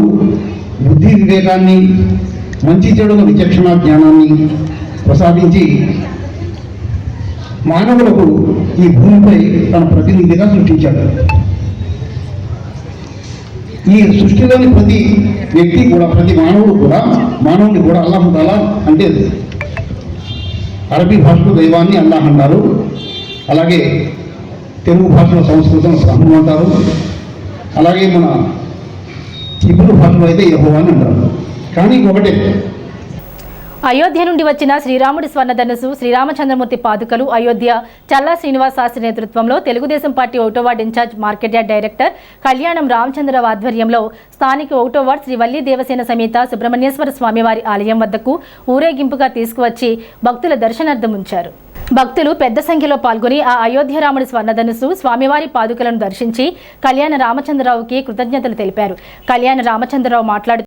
Speaker 7: బుద్ధి వివేకాన్ని, మంచి చెడుల విచక్షణ జ్ఞానాన్ని ప్రసాదించి మానవులకు ఈ భూమిపై తన ప్రతినిధిగా సృష్టించాడు. ఈ సృష్టిలోని ప్రతి వ్యక్తి కూడా, ప్రతి మానవుని కూడా అల్లాహ్ తాలా అంటే అరబీ భాషలో దైవాన్ని అల్లాహ్ అంటారు. అలాగే తెలుగు భాషలో సంస్కృతం బ్రహ్మం అంటారు. అలాగే మన హిబ్రూ భాషలో అయితే యెహోవా అని అంటారు. కానీ ఒకటే,
Speaker 1: అయోధ్య నుండి వచ్చిన శ్రీరాముడి స్వర్ణధనుసు, శ్రీరామచంద్రమూర్తి పాదుకలు అయోధ్య చల్లా శ్రీనివాస్ శాస్త్రి నేతృత్వంలో తెలుగుదేశం పార్టీ 1వ ward incharge market yard director Kalyanam Ramachandrarao ఆధ్వర్యంలో స్థానిక 1వ వార్డు శ్రీ వల్లి దేవసేన సమేత సుబ్రహ్మణ్యేశ్వర స్వామివారి ఆలయం వద్దకు ఊరేగింపుగా తీసుకువచ్చి భక్తుల దర్శనార్థం ఉంచారు. భక్తులు పెద్ద సంఖ్యలో పాల్గొని ఆ అయోధ్య రాముడి స్వర్ణధనుసు, స్వామివారి పాదుకలను దర్శించి కళ్యాణ రామచంద్రరావుకి కృతజ్ఞతలు తెలిపారు. కళ్యాణ రామచంద్రరావు మాట్లాడుతూ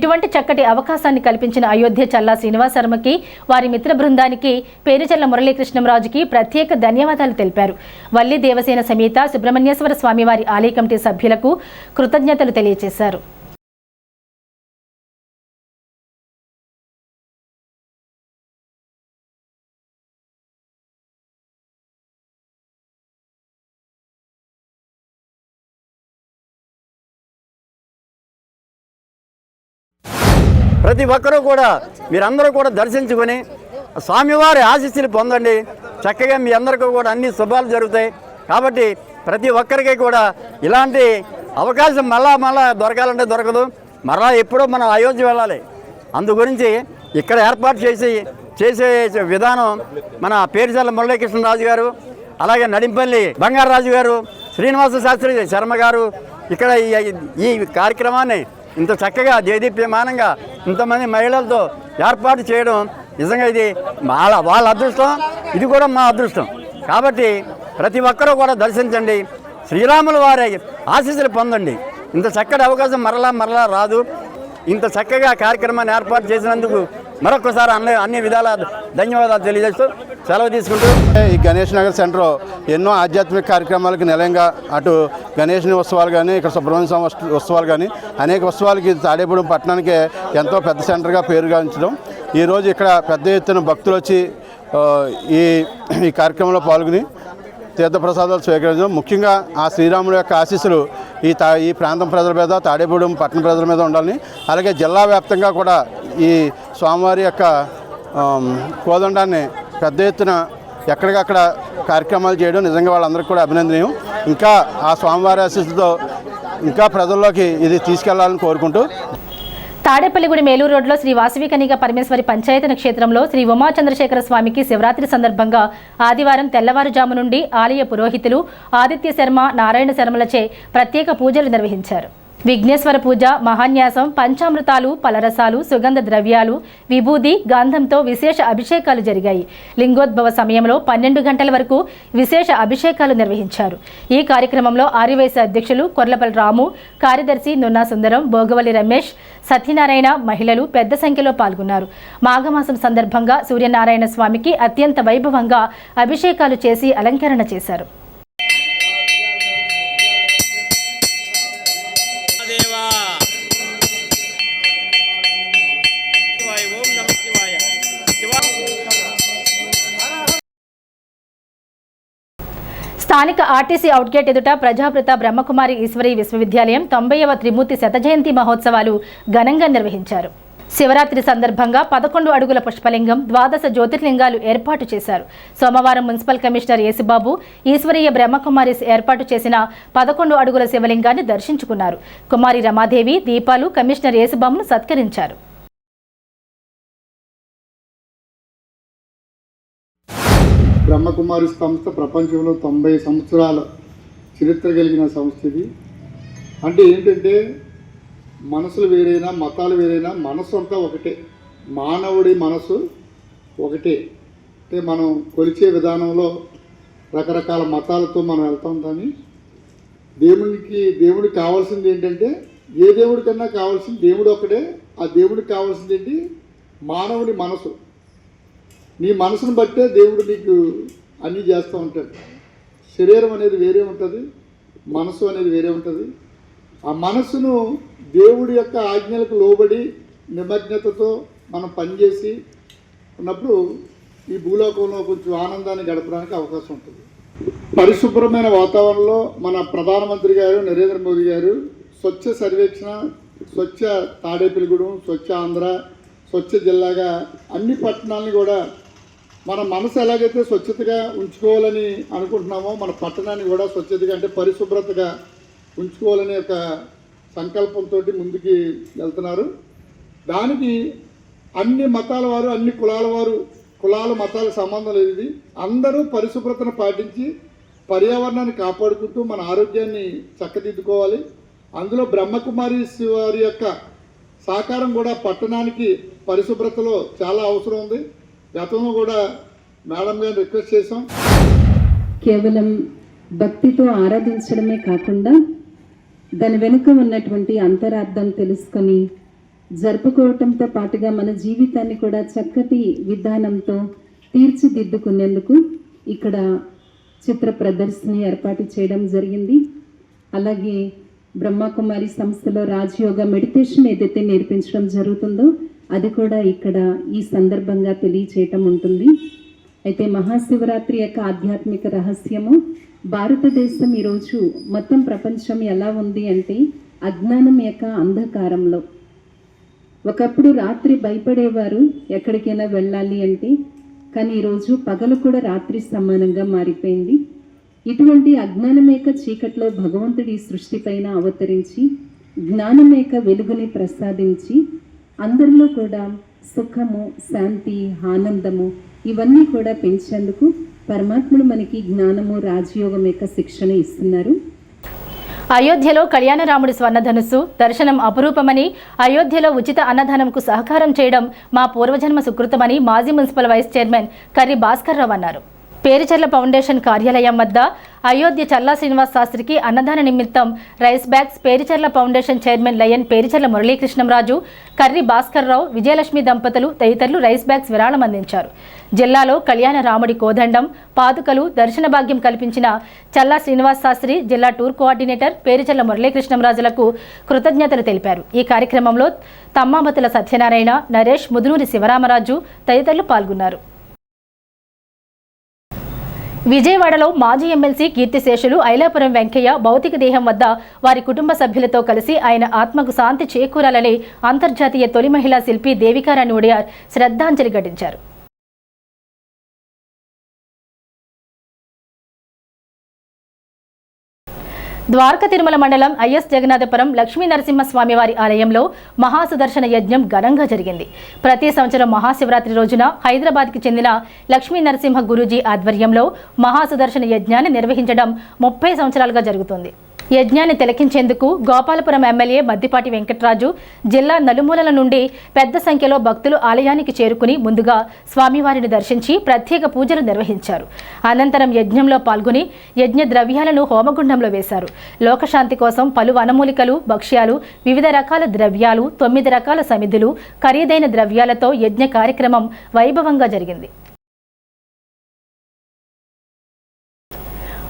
Speaker 1: ఇటువంటి చక్కటి అవకాశాన్ని కల్పించిన అయోధ్య చల్లా శ్రీనివాస్ శర్మకి, వారి మిత్ర బృందానికి, పేరుచల్ల మురళీకృష్ణంరాజుకి ప్రత్యేక ధన్యవాదాలు తెలిపారు. వల్లి దేవసేన సమేత సుబ్రహ్మణ్యేశ్వర స్వామివారి ఆలయ కమిటీ సభ్యులకు కృతజ్ఞతలు తెలియజేశారు.
Speaker 8: ప్రతి ఒక్కరూ కూడా మీరందరూ కూడా దర్శించుకొని స్వామివారి ఆశీస్సులు పొందండి. చక్కగా మీ అందరికీ కూడా అన్ని శుభాలు జరుగుతాయి. కాబట్టి ప్రతి ఒక్కరికి కూడా ఇలాంటి అవకాశం మళ్ళా దొరకాలంటే దొరకదు. మరలా ఎప్పుడో మనం అయోధ్య వెళ్ళాలి. అందు గురించి ఇక్కడ ఏర్పాటు చేసే విధానం మన పేరుచల్ల మురళీకృష్ణరాజు గారు, అలాగే నడింపల్లి బంగారరాజు గారు, శ్రీనివాస శాస్త్రి శర్మ గారు ఇక్కడ ఈ కార్యక్రమాన్ని ఇంత చక్కగా దేదీప్యమానంగా ఇంతమంది మహిళలతో ఏర్పాటు చేయడం నిజంగా ఇది వాళ్ళ అదృష్టం, ఇది కూడా మా అదృష్టం. కాబట్టి ప్రతి ఒక్కరూ కూడా దర్శించండి, శ్రీరాముల వారి ఆశీస్సులు పొందండి. ఇంత చక్కటి అవకాశం మరలా రాదు. ఇంత చక్కగా కార్యక్రమాన్ని ఏర్పాటు చేసినందుకు మరొకసారి అన్ని విధాల ధన్యవాదాలు తెలియజేస్తూ సెలవు తీసుకుంటూ,
Speaker 22: ఈ గణేష్ నగర్ సెంటర్ ఎన్నో ఆధ్యాత్మిక కార్యక్రమాలకు నిలయంగా అటు గణేష్ ఉత్సవాలు కానీ, ఇక్కడ సుబ్రహ్మణ్య స్వామి ఉత్సవాలు కానీ అనేక ఉత్సవాలకి తాడేపూడి పట్టణానికి ఎంతో పెద్ద సెంటర్గా పేరుగాంచడం. ఈరోజు ఇక్కడ పెద్ద ఎత్తున భక్తులు వచ్చి ఈ కార్యక్రమంలో పాల్గొని తీర్థప్రసాదాలు స్వీకరించడం, ముఖ్యంగా ఆ శ్రీరాముడు యొక్క ఆశీస్సులు ఈ ప్రాంతం ప్రజల మీద, తాడేపూడి పట్టణ ప్రజల మీద ఉండాలని, అలాగే జిల్లా వ్యాప్తంగా కూడా ఈ స్వామివారి యొక్క కోదండాన్ని పెద్ద ఎత్తున ఎక్కడికక్కడ కార్యక్రమాలు చేయడం నిజంగా వాళ్ళందరికీ కూడా అభినందనీయం. ఇంకా ఆ స్వామివారి ఆశీస్సులతో ఇంకా ప్రజల్లోకి ఇది తీసుకెళ్లాలని కోరుకుంటూ,
Speaker 1: తాడేపల్లిగూడి మేలూరు రోడ్లో శ్రీ వాసవి కన్యక పరమేశ్వరి పంచాయతన క్షేత్రంలో శ్రీ ఉమాచంద్రశేఖర స్వామికి శివరాత్రి సందర్భంగా ఆదివారం తెల్లవారుజాము నుండి ఆలయ పురోహితులు ఆదిత్య శర్మ, నారాయణ శర్మలచే ప్రత్యేక పూజలు నిర్వహించారు. విఘ్నేశ్వర పూజ, మహాన్యాసం, పంచామృతాలు, పలరసాలు, సుగంధ ద్రవ్యాలు, విభూది, గంధంతో విశేష అభిషేకాలు జరిగాయి. లింగోద్భవ సమయంలో 12 గంటల వరకు విశేష అభిషేకాలు నిర్వహించారు. ఈ కార్యక్రమంలో ఆర్యవైశ్య అధ్యక్షులు కొర్లపల్లి రాము, కార్యదర్శి నున్నా సుందరం, భోగవల్లి రమేష్, సత్యనారాయణ, మహిళలు పెద్ద సంఖ్యలో పాల్గొన్నారు. మాఘమాసం సందర్భంగా సూర్యనారాయణ స్వామికి అత్యంత వైభవంగా అభిషేకాలు చేసి అలంకరణ చేశారు. స్థానిక ఆర్టీసీ అవుట్గేట్ ఎదుట ప్రజాప్రత బ్రహ్మకుమారి ఈశ్వరీ విశ్వవిద్యాలయం 90వ త్రిమూర్తి శతజయంతి మహోత్సవాలు ఘనంగా నిర్వహించారు. శివరాత్రి సందర్భంగా 11 అడుగుల పుష్పలింగం, 12 జ్యోతిర్లింగాలు ఏర్పాటు చేశారు. సోమవారం మున్సిపల్ కమిషనర్ యేసుబాబు ఈశ్వరీయ బ్రహ్మకుమారి ఏర్పాటు చేసిన 11 అడుగుల శివలింగాన్ని దర్శించుకున్నారు. కుమారి రమాదేవి, దీపాలు కమిషనర్ యేసుబాబును సత్కరించారు.
Speaker 16: బ్రహ్మకుమారి సంస్థ ప్రపంచంలో 90 సంవత్సరాల చరిత్ర కలిగిన సంస్థ ఇది. అంటే ఏంటంటే మనసులు వేరైనా మతాలు వేరైనా మనసు అంతా ఒకటే, మానవుడి మనసు ఒకటే. అంటే మనం కొలిచే విధానంలో రకరకాల మతాలతో మనం వెళ్తాం. కానీ దేవుడికి కావాల్సింది ఏంటంటే ఏ దేవుడికన్నా కావాల్సింది దేవుడు ఒకటే. ఆ దేవుడికి కావాల్సింది ఏంటి? మానవుడి మనసు. నీ మనసును బట్టే దేవుడు నీకు అన్నీ చేస్తూ ఉంటాడు. శరీరం అనేది వేరే ఉంటుంది, మనసు అనేది వేరే ఉంటుంది. ఆ మనసును దేవుడి యొక్క ఆజ్ఞలకు లోబడి నిమగ్నతతో మనం పనిచేసి ఉన్నప్పుడు ఈ భూలోకంలో కొంచెం ఆనందాన్ని గడపడానికి అవకాశం ఉంటుంది. పరిశుభ్రమైన వాతావరణంలో మన ప్రధానమంత్రి గారు నరేంద్ర మోదీ గారు స్వచ్ఛ సర్వేక్షణ, స్వచ్ఛ తాడేపల్లిగూడెం, స్వచ్ఛ ఆంధ్ర, స్వచ్ఛ జిల్లాగా అన్ని పట్టణాలని కూడా మన మనసు ఎలాగైతే స్వచ్ఛతగా ఉంచుకోవాలని అనుకుంటున్నామో మన పట్టణాన్ని కూడా స్వచ్ఛతగా అంటే పరిశుభ్రతగా ఉంచుకోవాలనే ఒక సంకల్పంతో ముందుకు వెళ్తున్నారు. దానికి అన్ని మతాల వారు, అన్ని కులాల వారు, కులాల మతాల సంబంధం లేదు. ఇది అందరూ పరిశుభ్రతను పాటించి పర్యావరణాన్ని కాపాడుకుంటూ మన ఆరోగ్యాన్ని చక్కదిద్దుకోవాలి. అందులో బ్రహ్మకుమారి వారి యొక్క సహకారం కూడా పట్టణానికి పరిశుభ్రతలో చాలా అవసరం ఉంది. గతంలో కూడా మేడం గారిని రిక్వెస్ట్ చేసాం.
Speaker 10: కేవలం భక్తితో ఆరాధించడమే కాకుండా దాని వెనుక ఉన్నటువంటి అంతరార్థం తెలుసుకొని జరుపుకోవటంతో పాటుగా మన జీవితాన్ని కూడా చక్కటి విధానంతో తీర్చిదిద్దుకునేందుకు ఇక్కడ చిత్ర ప్రదర్శనని ఏర్పాటు చేయడం జరిగింది. అలాగే బ్రహ్మకుమారి సంస్థలో రాజయోగ మెడిటేషన్ ఏదైతే నేర్పించడం జరుగుతుందో అది కూడా ఇక్కడ ఈ సందర్భంగా తెలియచేయటం ఉంటుంది. అయితే మహాశివరాత్రి యొక్క ఆధ్యాత్మిక రహస్యము భారతదేశం ఈరోజు మొత్తం ప్రపంచం ఎలా ఉంది అంటే అజ్ఞానం యొక్క అంధకారంలో. ఒకప్పుడు రాత్రి భయపడేవారు ఎక్కడికైనా వెళ్ళాలి అంటే, కానీ ఈరోజు పగలు కూడా రాత్రి సమానంగా మారిపోయింది. ఇటువంటి అజ్ఞానమేక చీకట్లో భగవంతుడి సృష్టి పైన అవతరించి జ్ఞానమేక వెలుగుని ప్రసాదించి అందరిలో కూడా సుఖము, శాంతి, ఆనందము ఇవన్నీ కూడా పెంచేందుకు పరమాత్ముడు మనకి జ్ఞానము, రాజయోగం యొక్క శిక్షణ ఇస్తున్నారు.
Speaker 1: అయోధ్యలో కళ్యాణరాముడి స్వర్ణధనుస్సు దర్శనం అపురూపమని, అయోధ్యలో ఉచిత అన్నదానంకు సహకారం చేయడం మా పూర్వజన్మ సుకృతమని మాజీ municipal vice chairman Karri Bhaskar Rao అన్నారు. పేరిచెర్ల ఫౌండేషన్ కార్యాలయం వద్ద అయోధ్య చల్లా శ్రీనివాస్ శాస్త్రికి అన్నదాన నిమిత్తం rice bags Pericherla foundation chairman lion Pericherla Muralikrishnamraju, Karri Bhaskar Rao, Vijayalakshmi దంపతులు తదితరులు రైస్ బ్యాగ్స్ విరాళం అందించారు. జిల్లాలో కళ్యాణ రాముడి కోదండం, పాదుకలు దర్శన భాగ్యం కల్పించిన చల్లా శ్రీనివాస్ శాస్త్రి, జిల్లా టూర్ కోఆర్డినేటర్ పేరిచెర్ల మురళీకృష్ణంరాజులకు కృతజ్ఞతలు తెలిపారు. ఈ కార్యక్రమంలో తమ్మాబతుల సత్యనారాయణ, నరేష్, ముదునూరి శివరామరాజు తదితరులు పాల్గొన్నారు. విజయవాడలో మాజీ ఎమ్మెల్సీ కీర్తిశేషులు ఐలాపురం వెంకయ్య భౌతిక దేహం వద్ద వారి కుటుంబ సభ్యులతో కలిసి ఆయన ఆత్మకు శాంతి చేకూరాలని అంతర్జాతీయ తొలి మహిళా శిల్పి దేవికారాణి ఒడియార్ శ్రద్ధాంజలి ఘటించారు. ద్వారక తిరుమల మండలం ఐఎస్ జగన్నాథపురం లక్ష్మీ నరసింహస్వామివారి ఆలయంలో మహాసుదర్శన యజ్ఞం ఘనంగా జరిగింది. ప్రతి సంవత్సరం మహాశివరాత్రి రోజున హైదరాబాద్కి చెందిన లక్ష్మీ నరసింహ గురూజీ ఆధ్వర్యంలో మహాసుదర్శన యజ్ఞాన్ని నిర్వహించడం 30 సంవత్సరాలుగా జరుగుతుంది. యజ్ఞాన్ని తిలకించేందుకు గోపాలపురం ఎమ్మెల్యే మద్దిపాటి వెంకట్రాజు, జిల్లా నలుమూలల నుండి పెద్ద సంఖ్యలో భక్తులు ఆలయానికి చేరుకుని ముందుగా స్వామివారిని దర్శించి ప్రత్యేక పూజలు నిర్వహించారు. అనంతరం యజ్ఞంలో పాల్గొని యజ్ఞ ద్రవ్యాలను హోమగుండంలో వేశారు. లోకశాంతి కోసం పలు వనమూలికలు, భక్ష్యాలు, వివిధ రకాల ద్రవ్యాలు, 9 రకాల సమిధులు, ఖరీదైన ద్రవ్యాలతో యజ్ఞ కార్యక్రమం వైభవంగా జరిగింది.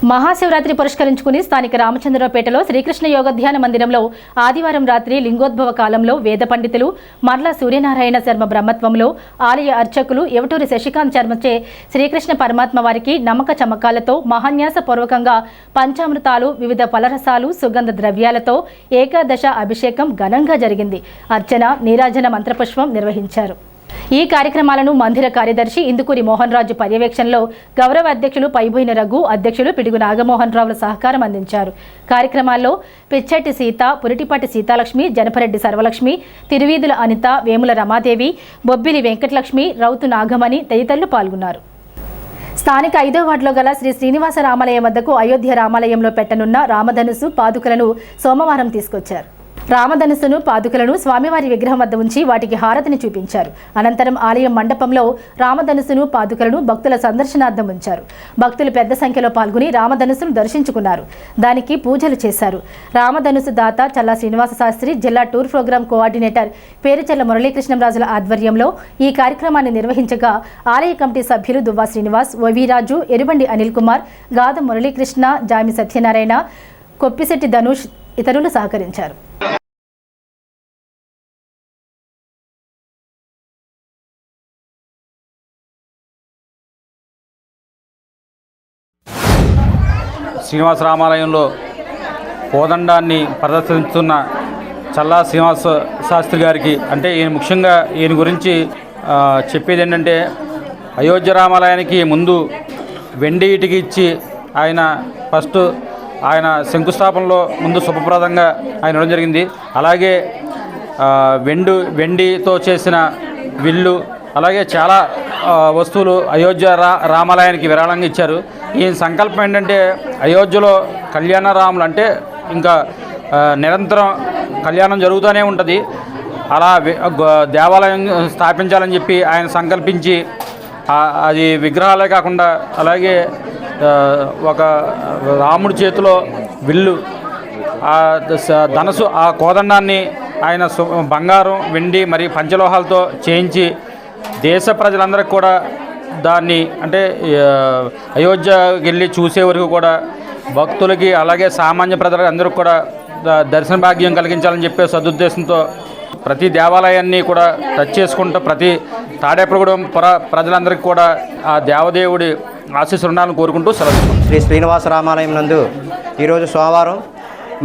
Speaker 1: మహాశివరాత్రి పురస్కరించుకుని స్థానిక రామచంద్రరావుపేటలో శ్రీకృష్ణ యోగ ధ్యాన మందిరంలో ఆదివారం రాత్రి లింగోద్భవ కాలంలో వేద పండితులు మర్ల సూర్యనారాయణ శర్మ బ్రహ్మత్వంలో ఆలయ అర్చకులు ఎవటూరి శశికాంత్ శర్మచే శ్రీకృష్ణ పరమాత్మ వారికి నమ్మక చమకాలతో మహాన్యాస పూర్వకంగా పంచామృతాలు వివిధ ఫలరసాలు సుగంధ ద్రవ్యాలతో ఏకాదశ అభిషేకం ఘనంగా జరిగింది. అర్చన నీరాజన మంత్రపుష్పం నిర్వహించారు. ఈ కార్యక్రమాలను మందిర కార్యదర్శి ఇందుకూరి మోహన్ రాజు పర్యవేక్షణలో గౌరవ అధ్యక్షులు పైబోయిన రఘు, అధ్యక్షులు పిడుగు నాగమోహన్ రావుల సహకారం అందించారు. కార్యక్రమాల్లో పిచ్చెట్టి సీత, పురిటిపాటి సీతాలక్ష్మి, జనపరెడ్డి సర్వలక్ష్మి, తిరువీధుల అనిత, వేముల రమాదేవి, బొబ్బిలి వెంకటలక్ష్మి, రౌతు నాగమణి తదితరులు పాల్గొన్నారు. స్థానిక 5వ వార్డులో గల శ్రీ శ్రీనివాస రామాలయం వద్దకు అయోధ్య రామాలయంలో పెట్టనున్న రామధనుసు పాదుకలను సోమవారం తీసుకొచ్చారు. రామధనుసును పాదుకలను స్వామివారి విగ్రహం వద్ద ఉంచి వాటికి హారతిని చూపించారు. అనంతరం ఆలయం మండపంలో రామధనుసును పాదుకలను భక్తుల సందర్శనార్థం ఉంచారు. భక్తులు పెద్ద సంఖ్యలో పాల్గొని రామధనుసును దర్శించుకున్నారు. దానికి పూజలు చేశారు. రామధనుసు దాత చల్లా శ్రీనివాస శాస్త్రి, జిల్లా టూర్ ప్రోగ్రాం కోఆర్డినేటర్ పేరుచెల్ల మురళీకృష్ణంరాజుల ఆధ్వర్యంలో ఈ కార్యక్రమాన్ని నిర్వహించగా ఆలయ కమిటీ సభ్యులు దువ్వా శ్రీనివాస్, ఓవీరాజు, ఎరుబండి అనిల్ కుమార్, గాద మురళీకృష్ణ, జామి సత్యనారాయణ, కొప్పిశెట్టి ధనుష్ ఇతరులు సహకరించారు.
Speaker 11: శ్రీనివాస రామాలయంలో కోదండాన్ని ప్రదర్శిస్తున్న చల్లా శ్రీనివాస శాస్త్రి గారికి, అంటే ఈయన ముఖ్యంగా ఈయన గురించి చెప్పేది ఏంటంటే, అయోధ్య రామాలయానికి ముందు వెండి ఇటుక ఇచ్చి ఆయన ఫస్ట్ ఆయన శంకుస్థాపనలో ముందు శుభప్రదంగా ఆయన ఇవ్వడం జరిగింది. అలాగే వెండితో చేసిన విల్లు, అలాగే చాలా వస్తువులు అయోధ్య రామాలయానికి విరాళంగా ఇచ్చారు. ఈయన సంకల్పం ఏంటంటే, అయోధ్యలో కళ్యాణరాములు అంటే ఇంకా నిరంతరం కళ్యాణం జరుగుతూనే ఉంటుంది. అలా దేవాలయం స్థాపించాలని చెప్పి ఆయన సంకల్పించి అది విగ్రహాలే కాకుండా అలాగే ఒక రాముడి చేతిలో విల్లు, ధనసు, ఆ కోదండాన్ని ఆయన బంగారం, వెండి మరియు పంచలోహాలతో చేయించి దేశ ప్రజలందరికీ కూడా దాన్ని అంటే అయోధ్యకి వెళ్ళి చూసే వరకు కూడా భక్తులకి అలాగే సామాన్య ప్రజలకు అందరికీ కూడా దర్శన భాగ్యం కలిగించాలని చెప్పే సదుద్దేశంతో ప్రతి దేవాలయాన్ని కూడా టచ్ చేసుకుంటూ ప్రతి తాడేపల్లిగూడెం ప్రజలందరికీ కూడా ఆ దేవదేవుడి ఆశీస్సులు ఉండాలని కోరుకుంటూ సెలవు.
Speaker 12: శ్రీ శ్రీనివాస రామాలయం నందు ఈరోజు సోమవారం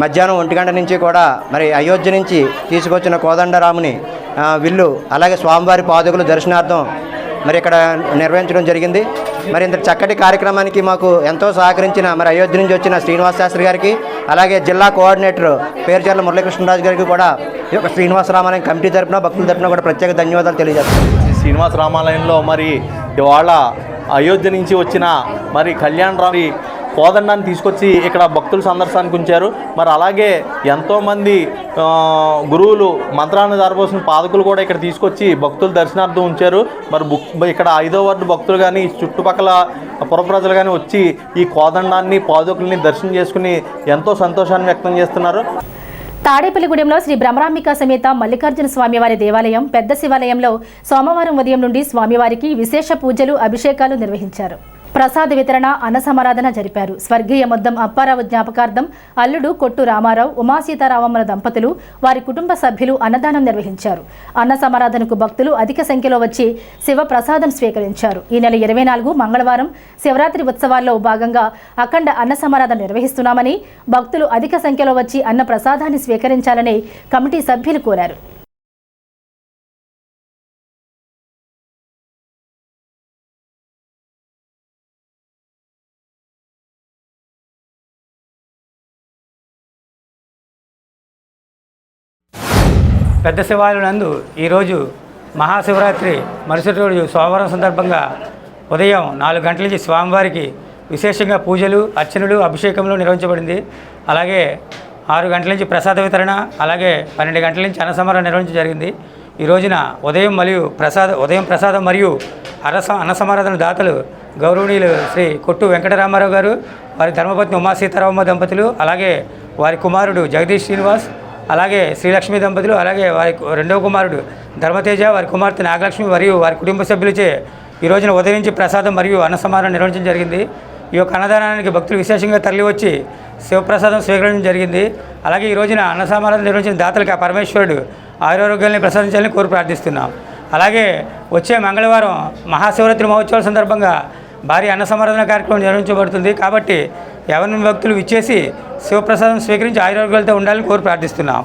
Speaker 12: మధ్యాహ్నం 1 గంట నుంచి కూడా మరి అయోధ్య నుంచి తీసుకొచ్చిన కోదండరాముని విల్లు అలాగే స్వామివారి పాదుకలు దర్శనార్థం మరి ఇక్కడ నిర్వహించడం జరిగింది. మరి ఇంత చక్కటి కార్యక్రమానికి మాకు ఎంతో సహకరించిన మరి అయోధ్య నుంచి వచ్చిన శ్రీనివాస శాస్త్రి గారికి, అలాగే జిల్లా కోఆర్డినేటర్ పేరుచెర్ల మురళీకృష్ణరాజు గారికి కూడా ఈ యొక్క శ్రీనివాస రామాలయం కమిటీ తరఫున భక్తుల తరఫున కూడా ప్రత్యేక ధన్యవాదాలు తెలియజేస్తాం.
Speaker 23: శ్రీనివాస రామాలయంలో మరి ఇవాళ అయోధ్య నుంచి వచ్చిన మరి కళ్యాణరామి కోదండాన్ని తీసుకొచ్చి ఇక్కడ భక్తులు సందర్శనానికి ఉంచారు. మరి అలాగే ఎంతోమంది గురువులు మంత్రాన్ని దారపోసిన పాదకులు కూడా ఇక్కడ తీసుకొచ్చి భక్తుల దర్శనార్థం ఉంచారు. మరి ఇక్కడ 5వ వార్డు భక్తులు కానీ చుట్టుపక్కల పుర ప్రజలు కానీ వచ్చి ఈ కోదండాన్ని పాదకుల్ని దర్శనం చేసుకుని ఎంతో సంతోషాన్ని వ్యక్తం చేస్తున్నారు.
Speaker 1: తాడేపల్లిగూడెంలో శ్రీ బ్రహ్మరాంబిక సమేత మల్లికార్జున స్వామివారి దేవాలయం పెద్ద శివాలయంలో సోమవారం ఉదయం నుండి స్వామివారికి విశేష పూజలు, అభిషేకాలు నిర్వహించారు. ప్రసాద వితరణ, అన్న సమారాధన జరిపారు. స్వర్గీయ మొద్దం అప్పారావు జ్ఞాపకార్థం అల్లుడు కొట్టు రామారావు, ఉమాసీతారామమ్మల దంపతులు, వారి కుటుంబ సభ్యులు అన్నదానం నిర్వహించారు. అన్న సమారాధనకు భక్తులు అధిక సంఖ్యలో వచ్చి శివ ప్రసాదం స్వీకరించారు. ఈ నెల 24 మంగళవారం శివరాత్రి ఉత్సవాల్లో భాగంగా అఖండ అన్న సమారాధన నిర్వహిస్తున్నామని, భక్తులు అధిక సంఖ్యలో వచ్చి అన్న ప్రసాదాన్ని స్వీకరించాలని కమిటీ సభ్యులు కోరారు.
Speaker 19: పెద్ద శివాలయం నందు ఈరోజు మహాశివరాత్రి మరుసటి రోజు సోమవారం సందర్భంగా ఉదయం 4 గంటల నుంచి స్వామివారికి విశేషంగా పూజలు, అర్చనలు, అభిషేకములు నిర్వహించబడింది. అలాగే 6 గంటల నుంచి ప్రసాద వితరణ, అలాగే 12 గంటల నుంచి అన్నసమారాధన నిర్వహించడం జరిగింది. ఈ రోజున ఉదయం ప్రసాదం మరియు అన్న సమారాధన దాతలు గౌరవనీయులు శ్రీ కొట్టు వెంకటరామారావు గారు, వారి ధర్మపత్ని ఉమాసీతారామమ్మ దంపతులు, అలాగే వారి కుమారుడు జగదీష్ శ్రీనివాస్, అలాగే శ్రీలక్ష్మి దంపతులు, అలాగే వారి 2వ కుమారుడు ధర్మతేజ, వారి కుమార్తె నాగలక్ష్మి మరియు వారి కుటుంబ సభ్యులచే ఈ రోజున ఉదయం నుంచి ప్రసాదం మరియు అన్న సమారాధన నిర్వహించడం జరిగింది. ఈ యొక్క అన్నదానానికి భక్తులు విశేషంగా తరలివచ్చి శివప్రసాదం స్వీకరించడం జరిగింది. అలాగే ఈ రోజున అన్న సమారాధన నిర్వహించిన దాతలకు ఆ పరమేశ్వరుడు ఆరోగ్యాన్ని ప్రసాదించాలని కోరి ప్రార్థిస్తున్నాం. అలాగే వచ్చే మంగళవారం మహాశివరాత్రి మహోత్సవాల సందర్భంగా భారీ అన్న సమారాధన కార్యక్రమం నిర్వహించబడుతుంది. కాబట్టి ఎవరి భక్తులు విచ్చేసి శివప్రసాదం స్వీకరించి ఆరోగ్యాలతో ఉండాలని కోరి ప్రార్థిస్తున్నాం.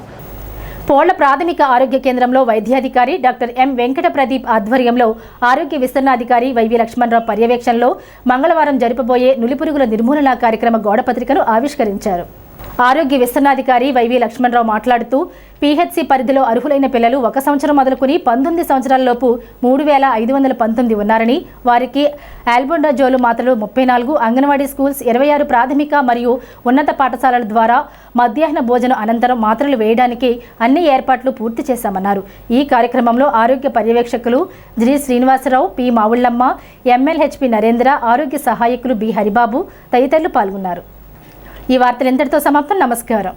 Speaker 1: పోళ్ల ప్రాథమిక ఆరోగ్య కేంద్రంలో వైద్యాధికారి డాక్టర్ ఎం వెంకట ప్రదీప్ ఆధ్వర్యంలో ఆరోగ్య విస్తరణాధికారి వైవి లక్ష్మణరావు పర్యవేక్షణలో మంగళవారం జరపబోయే నులిపురుగుల నిర్మూలన కార్యక్రమ గోడపత్రికను ఆవిష్కరించారు. ఆరోగ్య విస్తరణాధికారి వైవి లక్ష్మణరావు మాట్లాడుతూ పీహెచ్సీ పరిధిలో అర్హులైన పిల్లలు 1 సంవత్సరం మొదలుకొని 19 సంవత్సరాలలోపు 3519 ఉన్నారని, వారికి ఆల్బెండాజోల్ మాత్రలు 34, అంగన్వాడీ స్కూల్స్ 26, ప్రాథమిక మరియు ఉన్నత పాఠశాలల ద్వారా మధ్యాహ్న భోజనం అనంతరం మాత్రలు వేయడానికి అన్ని ఏర్పాట్లు పూర్తి చేశామన్నారు. ఈ కార్యక్రమంలో ఆరోగ్య పర్యవేక్షకులు జి శ్రీనివాసరావు, పి మావుళ్ళమ్మ, ఎమ్మెల్హెచ్పి నరేంద్ర, ఆరోగ్య సహాయకులు బి హరిబాబు తదితరులు పాల్గొన్నారు. ఈ వార్తలు ఇంతటితో సమాప్తం. నమస్కారం.